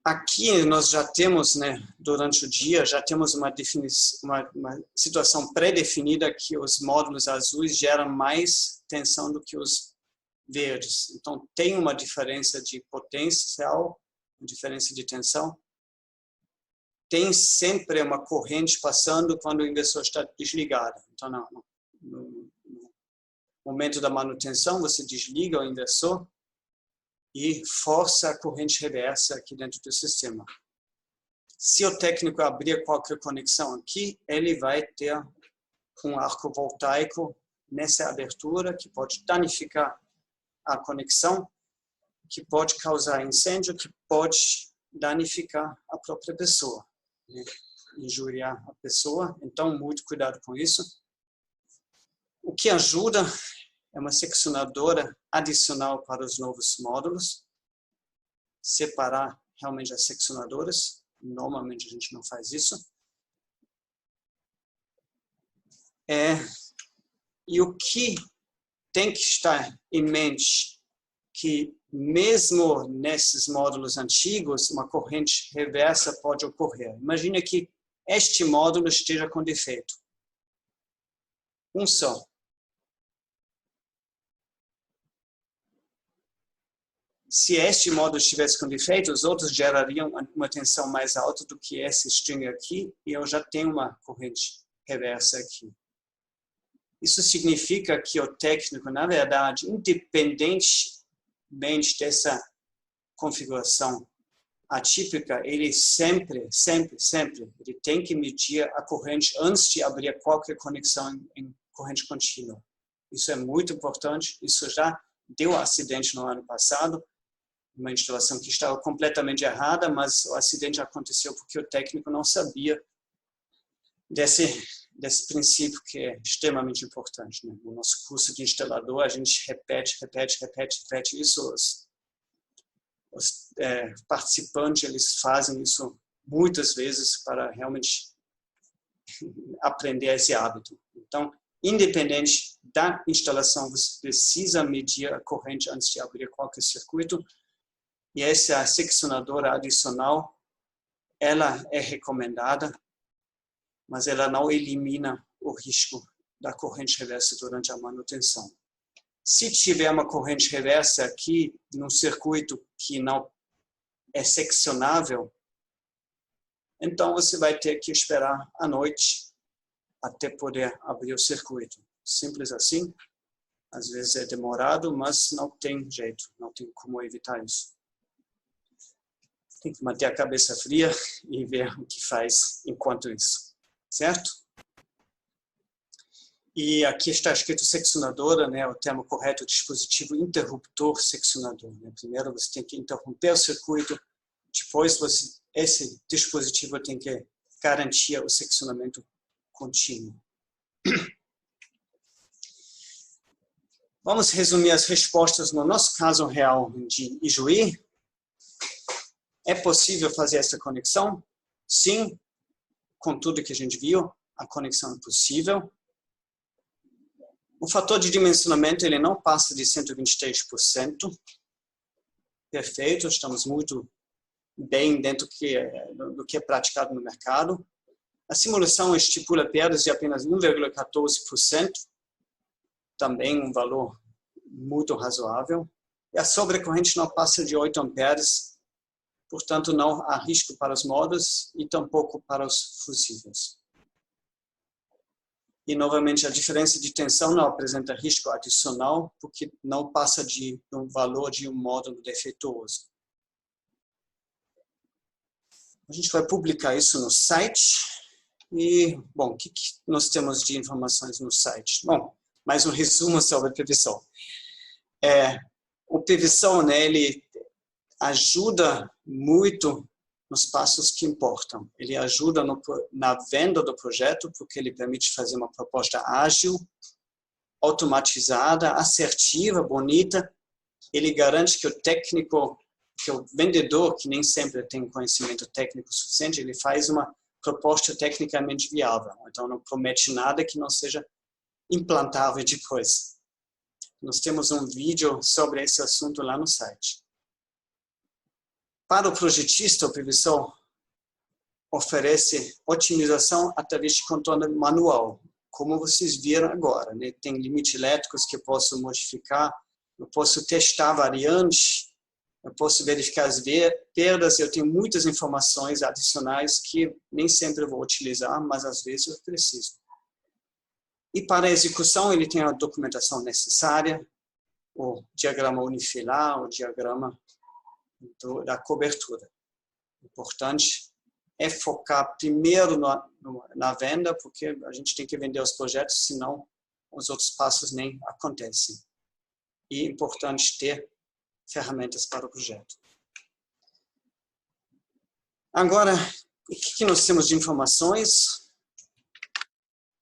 Aqui nós já temos, né, durante o dia, já temos uma situação pré-definida que os módulos azuis geram mais tensão do que os verdes. Então, tem uma diferença de potencial, uma diferença de tensão. Tem sempre uma corrente passando quando o inversor está desligado. Então, no momento da manutenção, você desliga o inversor e força a corrente reversa aqui dentro do sistema. Se o técnico abrir qualquer conexão aqui, ele vai ter um arco voltaico nessa abertura que pode danificar a conexão, que pode causar incêndio, que pode danificar a própria pessoa, né? Injuriar a pessoa. Então, muito cuidado com isso. O que ajuda é uma seccionadora adicional para os novos módulos. Separar realmente as seccionadoras. Normalmente a gente não faz isso. E o que tem que estar em mente que mesmo nesses módulos antigos, uma corrente reversa pode ocorrer. Imagine que este módulo esteja com defeito. Um só. Se este módulo estivesse com defeito, os outros gerariam uma tensão mais alta do que esse string aqui, e eu já tenho uma corrente reversa aqui. Isso significa que o técnico, na verdade, independente independente dessa configuração atípica, ele sempre ele tem que medir a corrente antes de abrir qualquer conexão em corrente contínua. Isso é muito importante. Isso já deu acidente no ano passado, uma instalação que estava completamente errada, mas o acidente aconteceu porque o técnico não sabia desse princípio que é extremamente importante, né? No nosso curso de instalador, a gente repete isso. Os participantes, eles fazem isso muitas vezes para realmente aprender esse hábito. Então, independente da instalação, você precisa medir a corrente antes de abrir qualquer circuito. E essa seccionadora adicional, ela é recomendada, mas ela não elimina o risco da corrente reversa durante a manutenção. Se tiver uma corrente reversa aqui num circuito que não é seccionável, então você vai ter que esperar à noite até poder abrir o circuito. Simples assim. Às vezes é demorado, mas não tem jeito, não tem como evitar isso. Tem que manter a cabeça fria e ver o que faz enquanto isso. Certo? E aqui está escrito seccionadora, né? O termo correto é dispositivo interruptor seccionador. Né? Primeiro você tem que interromper o circuito, depois esse dispositivo tem que garantir o seccionamento contínuo. Vamos resumir as respostas no nosso caso real de Ijuí. É possível fazer essa conexão? Sim, com tudo que a gente viu, a conexão é possível. O fator de dimensionamento ele não passa de 123%. Perfeito, estamos muito bem dentro do que é praticado no mercado. A simulação estipula perdas de apenas 1,14%, também um valor muito razoável. E a sobrecorrente não passa de 8 amperes, portanto não há risco para os módulos e tampouco para os fusíveis. E, novamente, a diferença de tensão não apresenta risco adicional, porque não passa de um valor de um módulo defeituoso. A gente vai publicar isso no site. E, bom, o que nós temos de informações no site? Bom, mais um resumo sobre o PVSOL. O PVSOL, né, ele ajuda muito nos passos que importam. Ele ajuda na venda do projeto, porque ele permite fazer uma proposta ágil, automatizada, assertiva, bonita. Ele garante que o técnico, que o vendedor, que nem sempre tem conhecimento técnico suficiente, ele faz uma proposta tecnicamente viável. Então, não promete nada que não seja implantável depois. Nós temos um vídeo sobre esse assunto lá no site. Para o projetista, o PVSOL oferece otimização através de contorno manual, como vocês viram agora, né? Tem limites elétricos que eu posso modificar, eu posso testar variantes, eu posso verificar as perdas, eu tenho muitas informações adicionais que nem sempre eu vou utilizar, mas às vezes eu preciso. E para a execução, ele tem a documentação necessária, o diagrama unifilar, o diagrama da cobertura. O importante é focar primeiro na venda, porque a gente tem que vender os projetos, senão os outros passos nem acontecem. E é importante ter ferramentas para o projeto. Agora, o que nós temos de informações?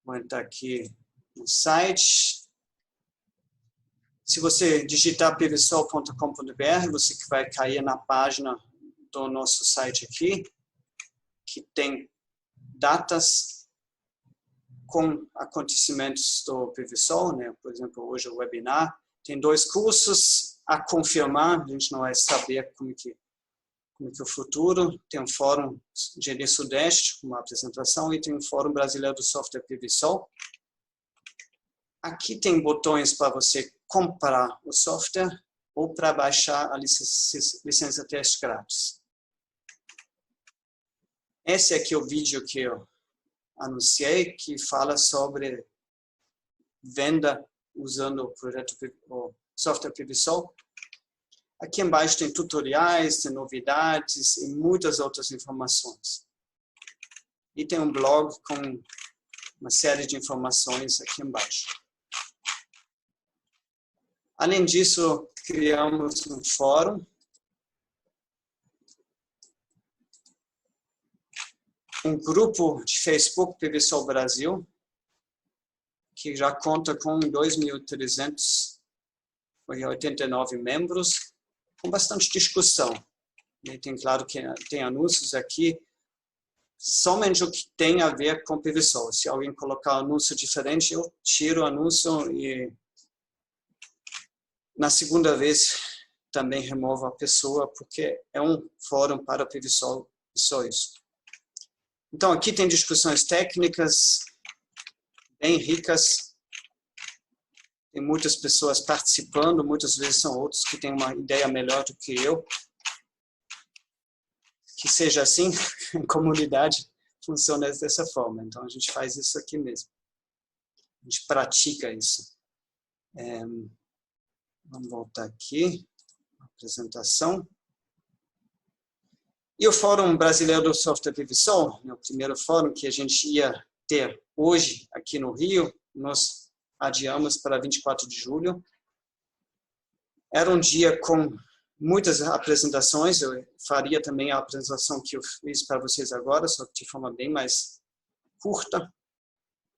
Vou entrar aqui no site. Se você digitar pvsol.com.br, você vai cair na página do nosso site aqui, que tem datas com acontecimentos do PVSOL, né? Por exemplo, hoje o webinar. Tem 2 cursos a confirmar, a gente não vai saber como que é o futuro. Tem um fórum GD Sudeste, com uma apresentação, e tem um fórum brasileiro do software PVSOL. Aqui tem botões para você comprar o software ou para baixar a licença teste grátis. Esse aqui é o vídeo que eu anunciei, que fala sobre venda usando o software PVSOL. Aqui embaixo tem tutoriais, tem novidades e muitas outras informações. E tem um blog com uma série de informações aqui embaixo. Além disso, criamos um fórum. Um grupo de Facebook PVSol Brasil, que já conta com 2.389 membros, com bastante discussão. E tem claro que tem anúncios aqui, somente o que tem a ver com PVSol. Se alguém colocar um anúncio diferente, eu tiro o anúncio e na segunda vez também removo a pessoa, porque é um fórum para PVSol e só isso. Então, aqui tem discussões técnicas bem ricas. Tem muitas pessoas participando, muitas vezes são outros que têm uma ideia melhor do que eu. Que seja assim, em comunidade funciona dessa forma. Então, a gente faz isso aqui mesmo. A gente pratica isso. Vamos voltar aqui. Apresentação. E o Fórum Brasileiro do Software PVSol, o primeiro fórum que a gente ia ter hoje aqui no Rio, nós adiamos para 24 de julho. Era um dia com muitas apresentações, eu faria também a apresentação que eu fiz para vocês agora, só que de forma bem mais curta.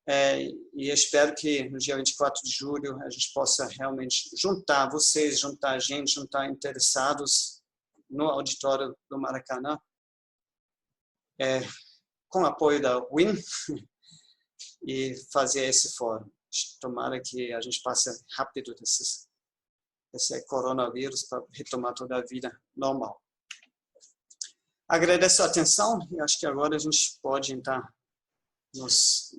E espero que no dia 24 de julho a gente possa realmente juntar vocês, juntar a gente, juntar interessados no auditório do Maracanã, com apoio da WIN, e fazer esse fórum. Tomara que a gente passe rápido desse coronavírus para retomar toda a vida normal. Agradeço a atenção e acho que agora a gente pode entrar nas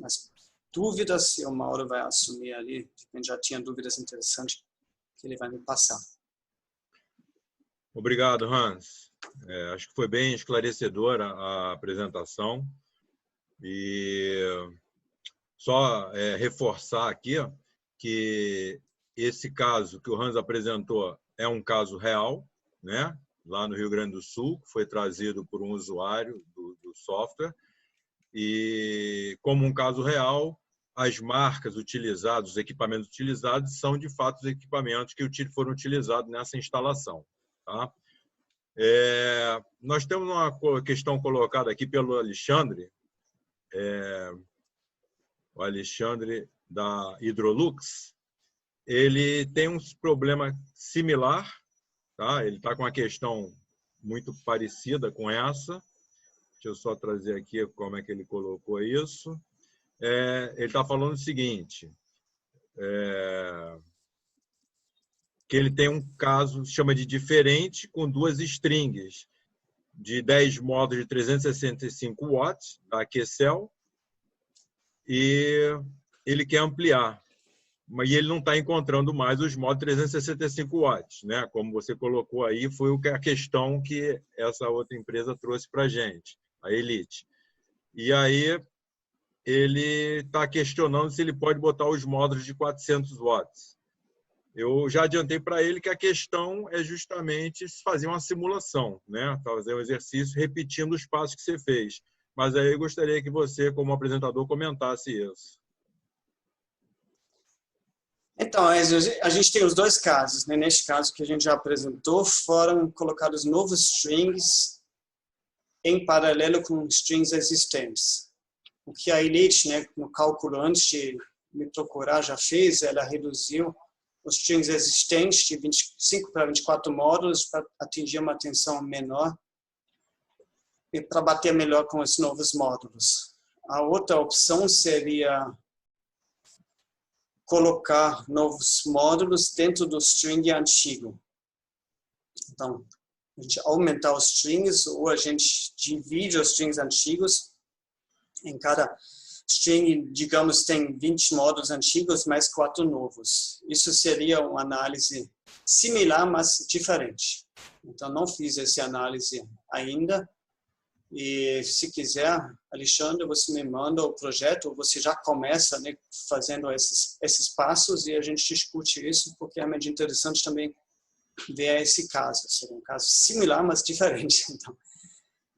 dúvidas, e o Mauro vai assumir ali, quem já tinha dúvidas interessantes, que ele vai me passar. Obrigado, Hans. Acho que foi bem esclarecedora a apresentação. E só reforçar aqui que esse caso que o Hans apresentou é um caso real, né? Lá no Rio Grande do Sul, que foi trazido por um usuário do software. E, como um caso real, as marcas utilizadas, os equipamentos utilizados, são, de fato, os equipamentos que foram utilizados nessa instalação. Tá? Nós temos uma questão colocada aqui pelo Alexandre, o Alexandre da Hidrolux. Ele tem um problema similar, tá? Ele está com uma questão muito parecida com essa. Deixa eu só trazer aqui como é que ele colocou isso. Ele está falando o seguinte, que ele tem um caso, chama de diferente, com duas strings de 10 modos de 365 watts, da QCell, e ele quer ampliar. E ele não está encontrando mais os modos 365 watts, né? Como você colocou aí, foi a questão que essa outra empresa trouxe para a gente, a Elite. E aí ele está questionando se ele pode botar os módulos de 400 watts. Eu já adiantei para ele que a questão é justamente fazer uma simulação, né? Fazer um exercício repetindo os passos que você fez. Mas aí eu gostaria que você, como apresentador, comentasse isso. Então, a gente tem os dois casos, né? Neste caso que a gente já apresentou, foram colocados novos strings em paralelo com strings existentes. O que a Elite, né, no cálculo antes de me procurar, já fez, ela reduziu os strings existentes de 25 para 24 módulos para atingir uma tensão menor e para bater melhor com os novos módulos. A outra opção seria colocar novos módulos dentro do string antigo. Então, a gente aumentar os strings, ou a gente divide os strings antigos. Em cada string, digamos, tem 20 módulos antigos, mais 4 novos. Isso seria uma análise similar, mas diferente. Então, não fiz essa análise ainda. E se quiser, Alexandre, você me manda o projeto, ou você já começa, né, fazendo esses passos e a gente discute isso, porque é muito interessante também ver esse caso. Seria um caso similar, mas diferente. Então,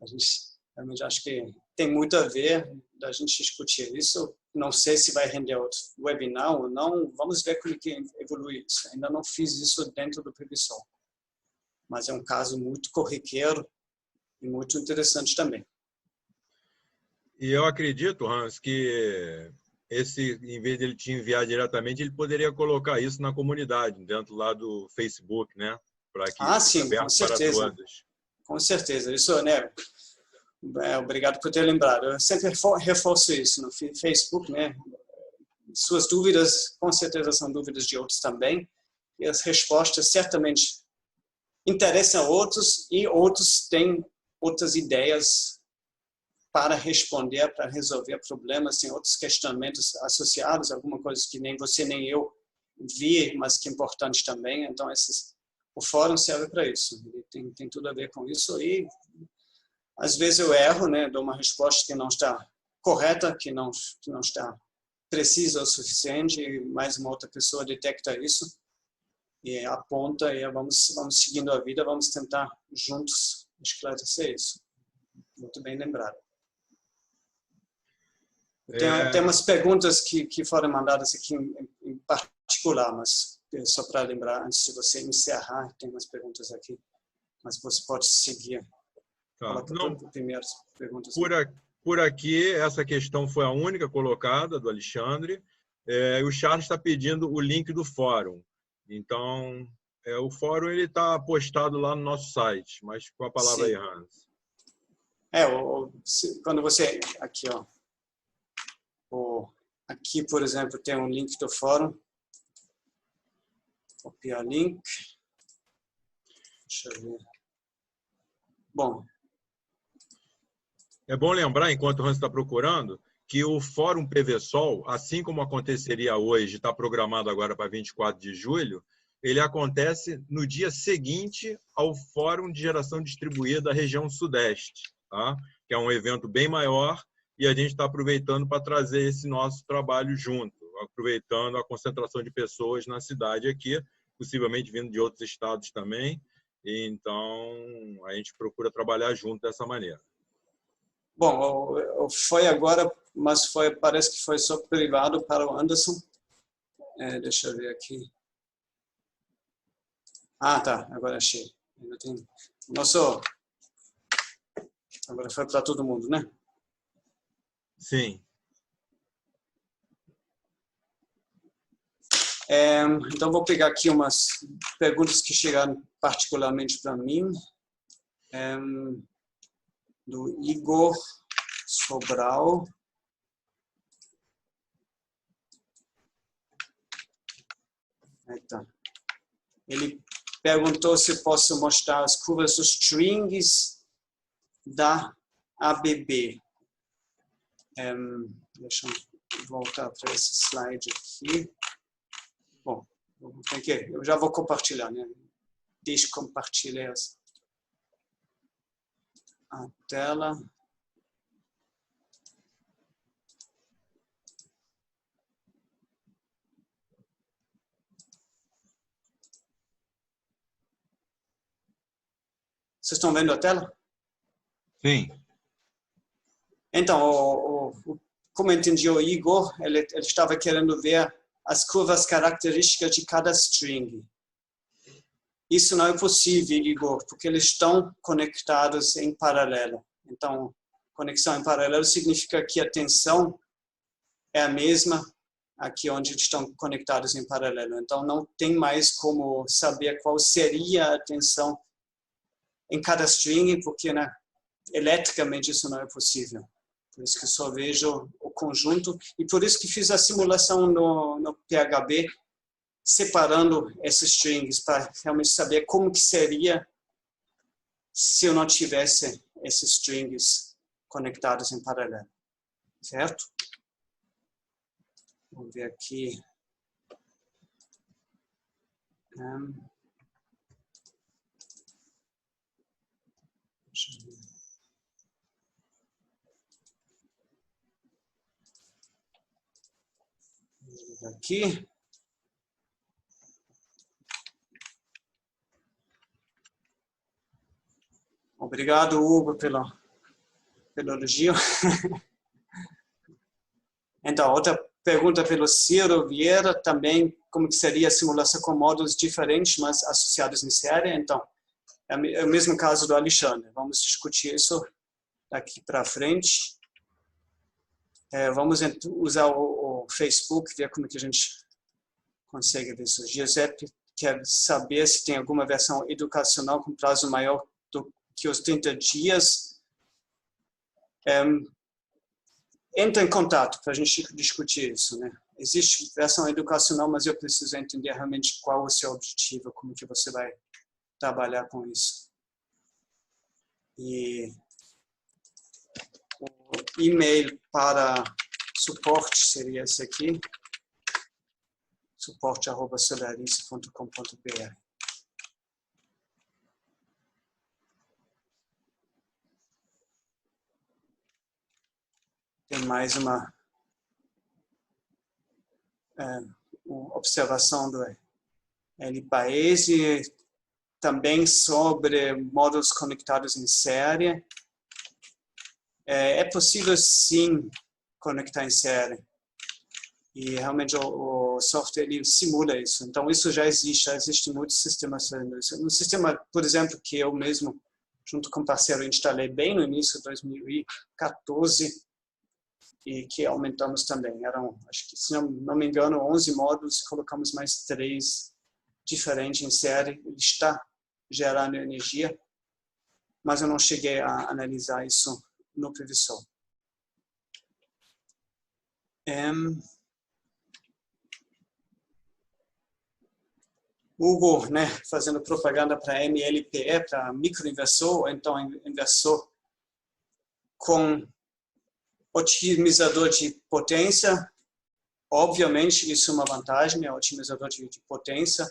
a gente realmente acho que tem muito a ver da gente discutir isso. Não sei se vai render outro webinar ou não. Vamos ver como que evolui isso. Ainda não fiz isso dentro do PBSOL. Mas é um caso muito corriqueiro e muito interessante também. E eu acredito, Hans, que em vez de ele te enviar diretamente, ele poderia colocar isso na comunidade, dentro lá do Facebook, né? Para que fique Sim, com aberto para certeza. todos. Com certeza. Isso, né? Obrigado por ter lembrado. Eu sempre reforço isso no Facebook, né? Suas dúvidas, com certeza, são dúvidas de outros também. E as respostas certamente interessam a outros e outros têm outras ideias para responder, para resolver problemas, tem outros questionamentos associados, alguma coisa que nem você nem eu vi, mas que é importante também. Então, o fórum serve para isso. Ele tem tudo a ver com isso e às vezes eu erro, né? Dou uma resposta que não está correta, que não está precisa o suficiente, e mais uma outra pessoa detecta isso e aponta e vamos seguindo a vida, vamos tentar juntos esclarecer isso. Muito bem lembrado. Tem umas perguntas que foram mandadas aqui em particular, mas só para lembrar, antes de você encerrar, tem umas perguntas aqui, mas você pode seguir. Tá. Primeiras perguntas. Por aqui, essa questão foi a única colocada do Alexandre. O Charles está pedindo o link do fórum. Então, o fórum está postado lá no nosso site, mas com a palavra Sim. aí, Hans. Quando você... Aqui, ó. Aqui, por exemplo, tem um link do fórum. Copiar link. Deixa eu ver. Bom. É bom lembrar, enquanto o Hans está procurando, que o Fórum PVSOL, assim como aconteceria hoje, está programado agora para 24 de julho, ele acontece no dia seguinte ao Fórum de Geração Distribuída da região Sudeste, tá? Que é um evento bem maior e a gente está aproveitando para trazer esse nosso trabalho junto, aproveitando a concentração de pessoas na cidade aqui, possivelmente vindo de outros estados também. Então, a gente procura trabalhar junto dessa maneira. Bom, foi agora, mas parece que foi só privado para o Anderson. Deixa eu ver aqui. Tá, agora achei. Agora foi para todo mundo, né? Sim. Então, vou pegar aqui umas perguntas que chegaram particularmente para mim. Do Igor Sobral. Ele perguntou se posso mostrar as curvas dos strings da ABB. Deixa eu voltar para esse slide aqui. Bom, eu já vou compartilhar, né? Deixa eu compartilhar a tela. Vocês estão vendo a tela? Sim. Então, como eu entendi o Igor, ele estava querendo ver as curvas características de cada string. Isso não é possível, Igor, porque eles estão conectados em paralelo. Então, conexão em paralelo significa que a tensão é a mesma aqui onde estão conectados em paralelo. Então, não tem mais como saber qual seria a tensão em cada string, porque eletricamente isso não é possível. Por isso que só vejo o conjunto e por isso que fiz a simulação no PHB, separando esses strings para realmente saber como que seria se eu não tivesse esses strings conectados em paralelo. Certo? Vamos ver aqui. Deixa eu ver. Aqui. Obrigado, Hugo, pelo elogio. Então, outra pergunta pelo Ciro Vieira, também como que seria a simulação com módulos diferentes, mas associados em série. Então, é o mesmo caso do Alexandre. Vamos discutir isso daqui para frente. Vamos usar o Facebook, ver como que a gente consegue ver isso. Giuseppe quer saber se tem alguma versão educacional com prazo maior do que os 30 dias. Entra em contato para a gente discutir isso, né? Existe versão educacional, mas eu preciso entender realmente qual é o seu objetivo, como que você vai trabalhar com isso. E o e-mail para suporte seria esse aqui, suporte@solarice.com.br. Tem mais uma observação do Eli Paese, também sobre módulos conectados em série. É possível, sim, conectar em série. E realmente o software ele simula isso. Então, isso já existem muitos sistemas fazendo isso. Um sistema, por exemplo, que eu mesmo, junto com o parceiro, instalei bem no início de 2014, e que aumentamos também. Eram, acho que, se não me engano, 11 módulos, colocamos mais 3 diferentes em série. Ele está gerando energia, mas eu não cheguei a analisar isso no Previsol. Hugo, né, fazendo propaganda para MLPE, para microinversor, ou então inversor com otimizador de potência. Obviamente, isso é uma vantagem, né? O otimizador de potência,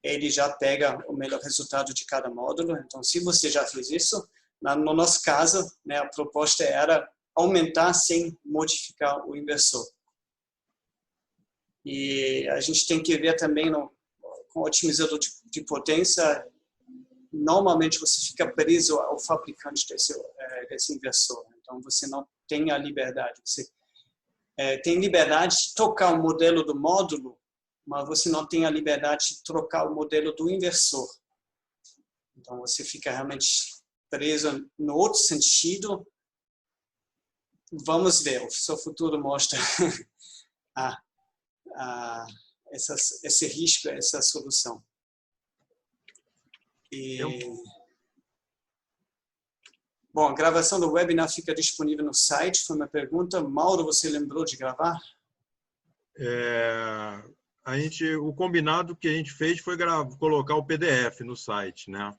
ele já pega o melhor resultado de cada módulo. Então, se você já fez isso, no nosso caso, né, a proposta era aumentar sem modificar o inversor. E a gente tem que ver também com o otimizador de potência, normalmente você fica preso ao fabricante desse inversor. Então, você não tem a liberdade. Você tem liberdade de trocar o modelo do módulo, mas você não tem a liberdade de trocar o modelo do inversor. Então, você fica realmente preso no outro sentido. Vamos ver, o seu futuro mostra esse risco, essa solução. Bom, a gravação do webinar fica disponível no site, foi uma pergunta. Mauro, você lembrou de gravar? O combinado que a gente fez foi colocar o PDF no site, né?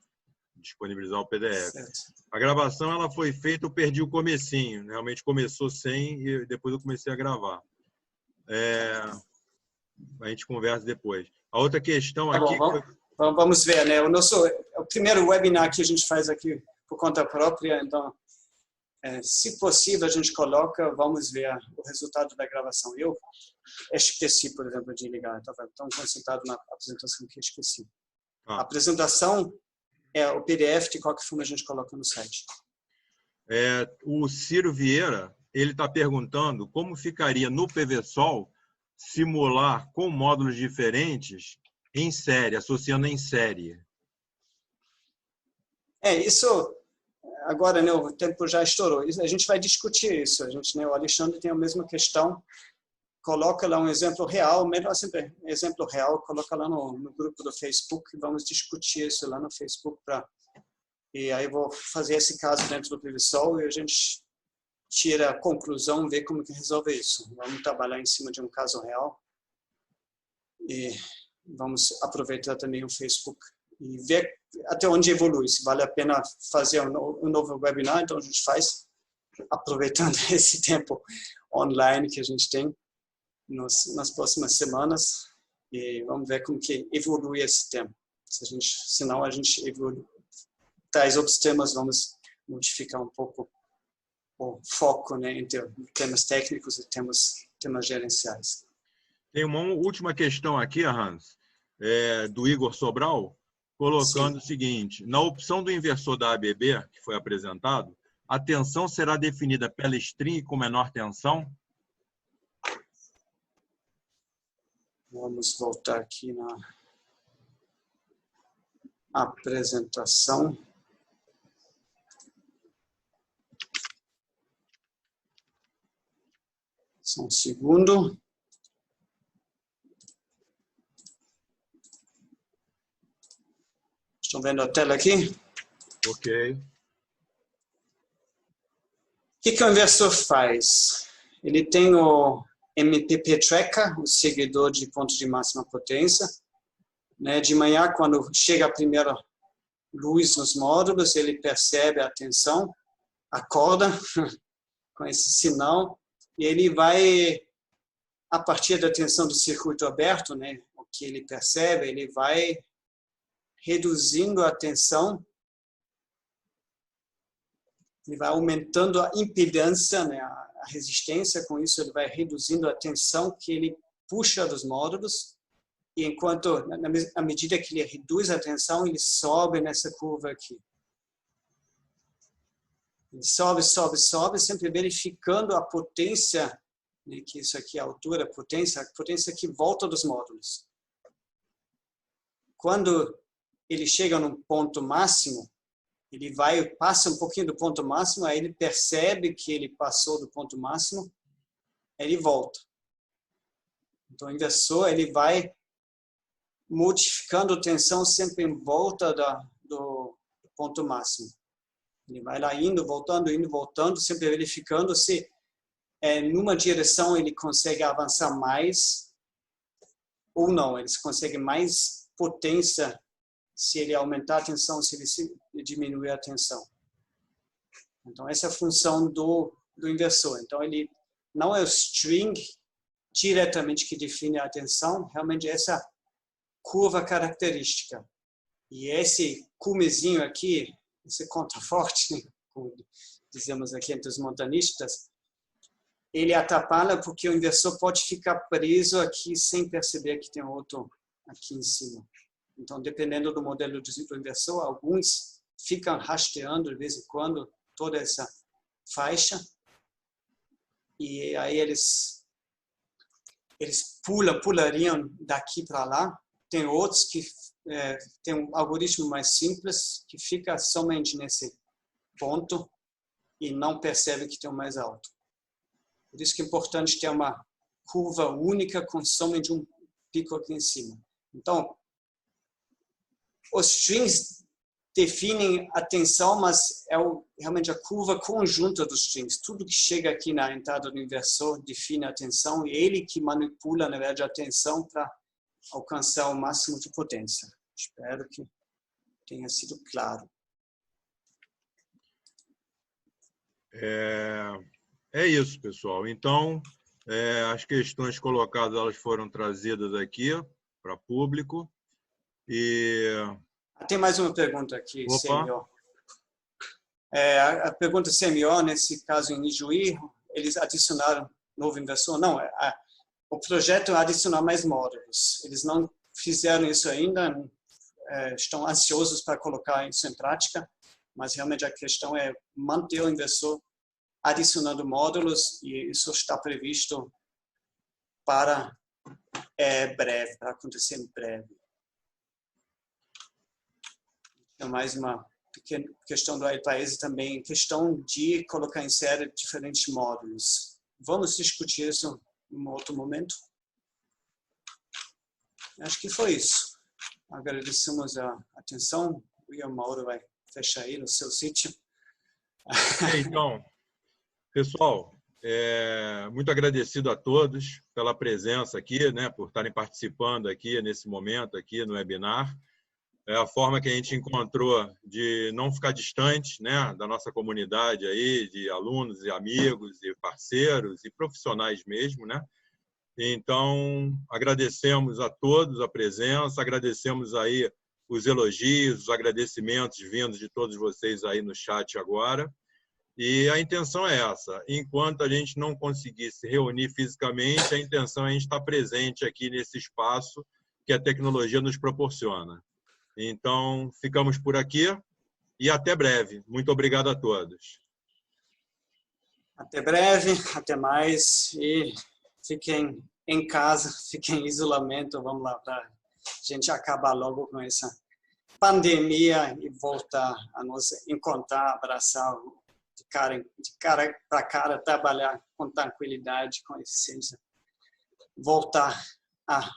Disponibilizar o PDF. Certo. A gravação ela foi feita, eu perdi o comecinho. Realmente começou sem e depois eu comecei a gravar. A gente conversa depois. A outra questão aqui... Vamos ver, né? O primeiro webinar que a gente faz aqui por conta própria, então, se possível, a gente coloca, vamos ver o resultado da gravação. Eu esqueci, por exemplo, de ligar, estava tão concentrado na apresentação que esqueci. A apresentação o PDF, de qualquer forma, a gente coloca no site. O Ciro Vieira, ele está perguntando como ficaria no PVSol simular com módulos diferentes em série, associando em série. Isso, agora, né, o tempo já estourou. A gente vai discutir isso. O Alexandre tem a mesma questão. Coloca lá um exemplo real, melhor sempre exemplo real, coloca lá no grupo do Facebook, vamos discutir isso lá no Facebook. E aí eu vou fazer esse caso dentro do Previsol e a gente tira a conclusão, vê como que resolve isso. Vamos trabalhar em cima de um caso real e vamos aproveitar também o Facebook e ver até onde evolui, se vale a pena fazer um novo webinar, então a gente faz, aproveitando esse tempo online que a gente tem nas próximas semanas, e vamos ver como que evolui esse tema. Senão a gente evolui, traz outros temas, vamos modificar um pouco o foco, né, entre temas técnicos e temas gerenciais. Tem uma última questão aqui, Hans, do Igor Sobral. colocando Sim. o seguinte: na opção do inversor da ABB, que foi apresentado, a tensão será definida pela string com menor tensão? Vamos voltar aqui na apresentação. Só um segundo. Estão vendo a tela aqui? Ok. O que o inversor faz? Ele tem o MPP Tracker, o seguidor de ponto de máxima potência. De manhã, quando chega a primeira luz nos módulos, ele percebe a tensão, acorda com esse sinal, e ele vai, a partir da tensão do circuito aberto, o que ele percebe, ele vai reduzindo a tensão, ele vai aumentando a impedância, a resistência, com isso ele vai reduzindo a tensão que ele puxa dos módulos, e enquanto, à medida que ele reduz a tensão, ele sobe nessa curva aqui. Ele sobe, sobe, sobe, sempre verificando a potência, que isso aqui é a altura, a potência que volta dos módulos. Quando ele chega num ponto máximo, ele passa um pouquinho do ponto máximo, aí ele percebe que ele passou do ponto máximo, aí ele volta. Então o inversor, ele vai modificando a tensão sempre em volta do ponto máximo. Ele vai lá indo, voltando, sempre verificando se numa direção ele consegue avançar mais ou não. Ele consegue mais potência se ele aumentar a tensão, se ele diminuir a tensão. Então, essa é a função do inversor. Então, ele não é o string diretamente que define a tensão, realmente essa curva característica. E esse cumezinho aqui, esse contraforte, como dizemos aqui entre os montanistas, ele atrapalha porque o inversor pode ficar preso aqui sem perceber que tem outro aqui em cima. Então, dependendo do modelo do inversor, alguns ficam rasteando de vez em quando toda essa faixa, e aí eles pulariam daqui para lá. Tem outros que tem um algoritmo mais simples, que fica somente nesse ponto e não percebe que tem um mais alto. Por isso que é importante ter uma curva única com somente um pico aqui em cima. Então, os strings definem a tensão, mas é realmente a curva conjunta dos strings. Tudo que chega aqui na entrada do inversor define a tensão, e ele que manipula, na verdade, a tensão para alcançar o máximo de potência. Espero que tenha sido claro. É isso, pessoal. Então, as questões colocadas elas foram trazidas aqui para público. Tem mais uma pergunta aqui, Opa. CMO. A pergunta CMO, nesse caso em Ijuí, eles adicionaram novo inversor? Não, o projeto é adicionar mais módulos. Eles não fizeram isso ainda, estão ansiosos para colocar isso em prática, mas realmente a questão é manter o inversor adicionando módulos, e isso está previsto para breve, para acontecer em breve. É mais uma pequena questão do iPaese também, questão de colocar em série diferentes módulos. Vamos discutir isso em um outro momento. Acho que foi isso. Agradecemos a atenção. O Mauro vai fechar aí no seu sítio. Então, pessoal, muito agradecido a todos pela presença aqui, por estarem participando aqui nesse momento aqui no webinar. É a forma que a gente encontrou de não ficar distante, da nossa comunidade aí, de alunos e amigos e parceiros e profissionais mesmo, Então, agradecemos a todos a presença, agradecemos aí os elogios, os agradecimentos vindos de todos vocês aí no chat agora. E a intenção é essa: enquanto a gente não conseguir se reunir fisicamente, a intenção é a gente estar presente aqui nesse espaço que a tecnologia nos proporciona. Então, ficamos por aqui e até breve. Muito obrigado a todos. Até breve, até mais e fiquem em casa, fiquem em isolamento. Vamos lá para a gente acabar logo com essa pandemia e voltar a nos encontrar, abraçar de cara para cara, trabalhar com tranquilidade, com eficiência, voltar a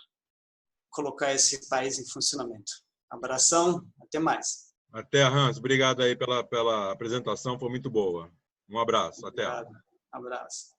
colocar esse país em funcionamento. Abração, até mais. Até, Hans. Obrigado aí pela apresentação, foi muito boa. Um abraço. Obrigado. Até. Abraço.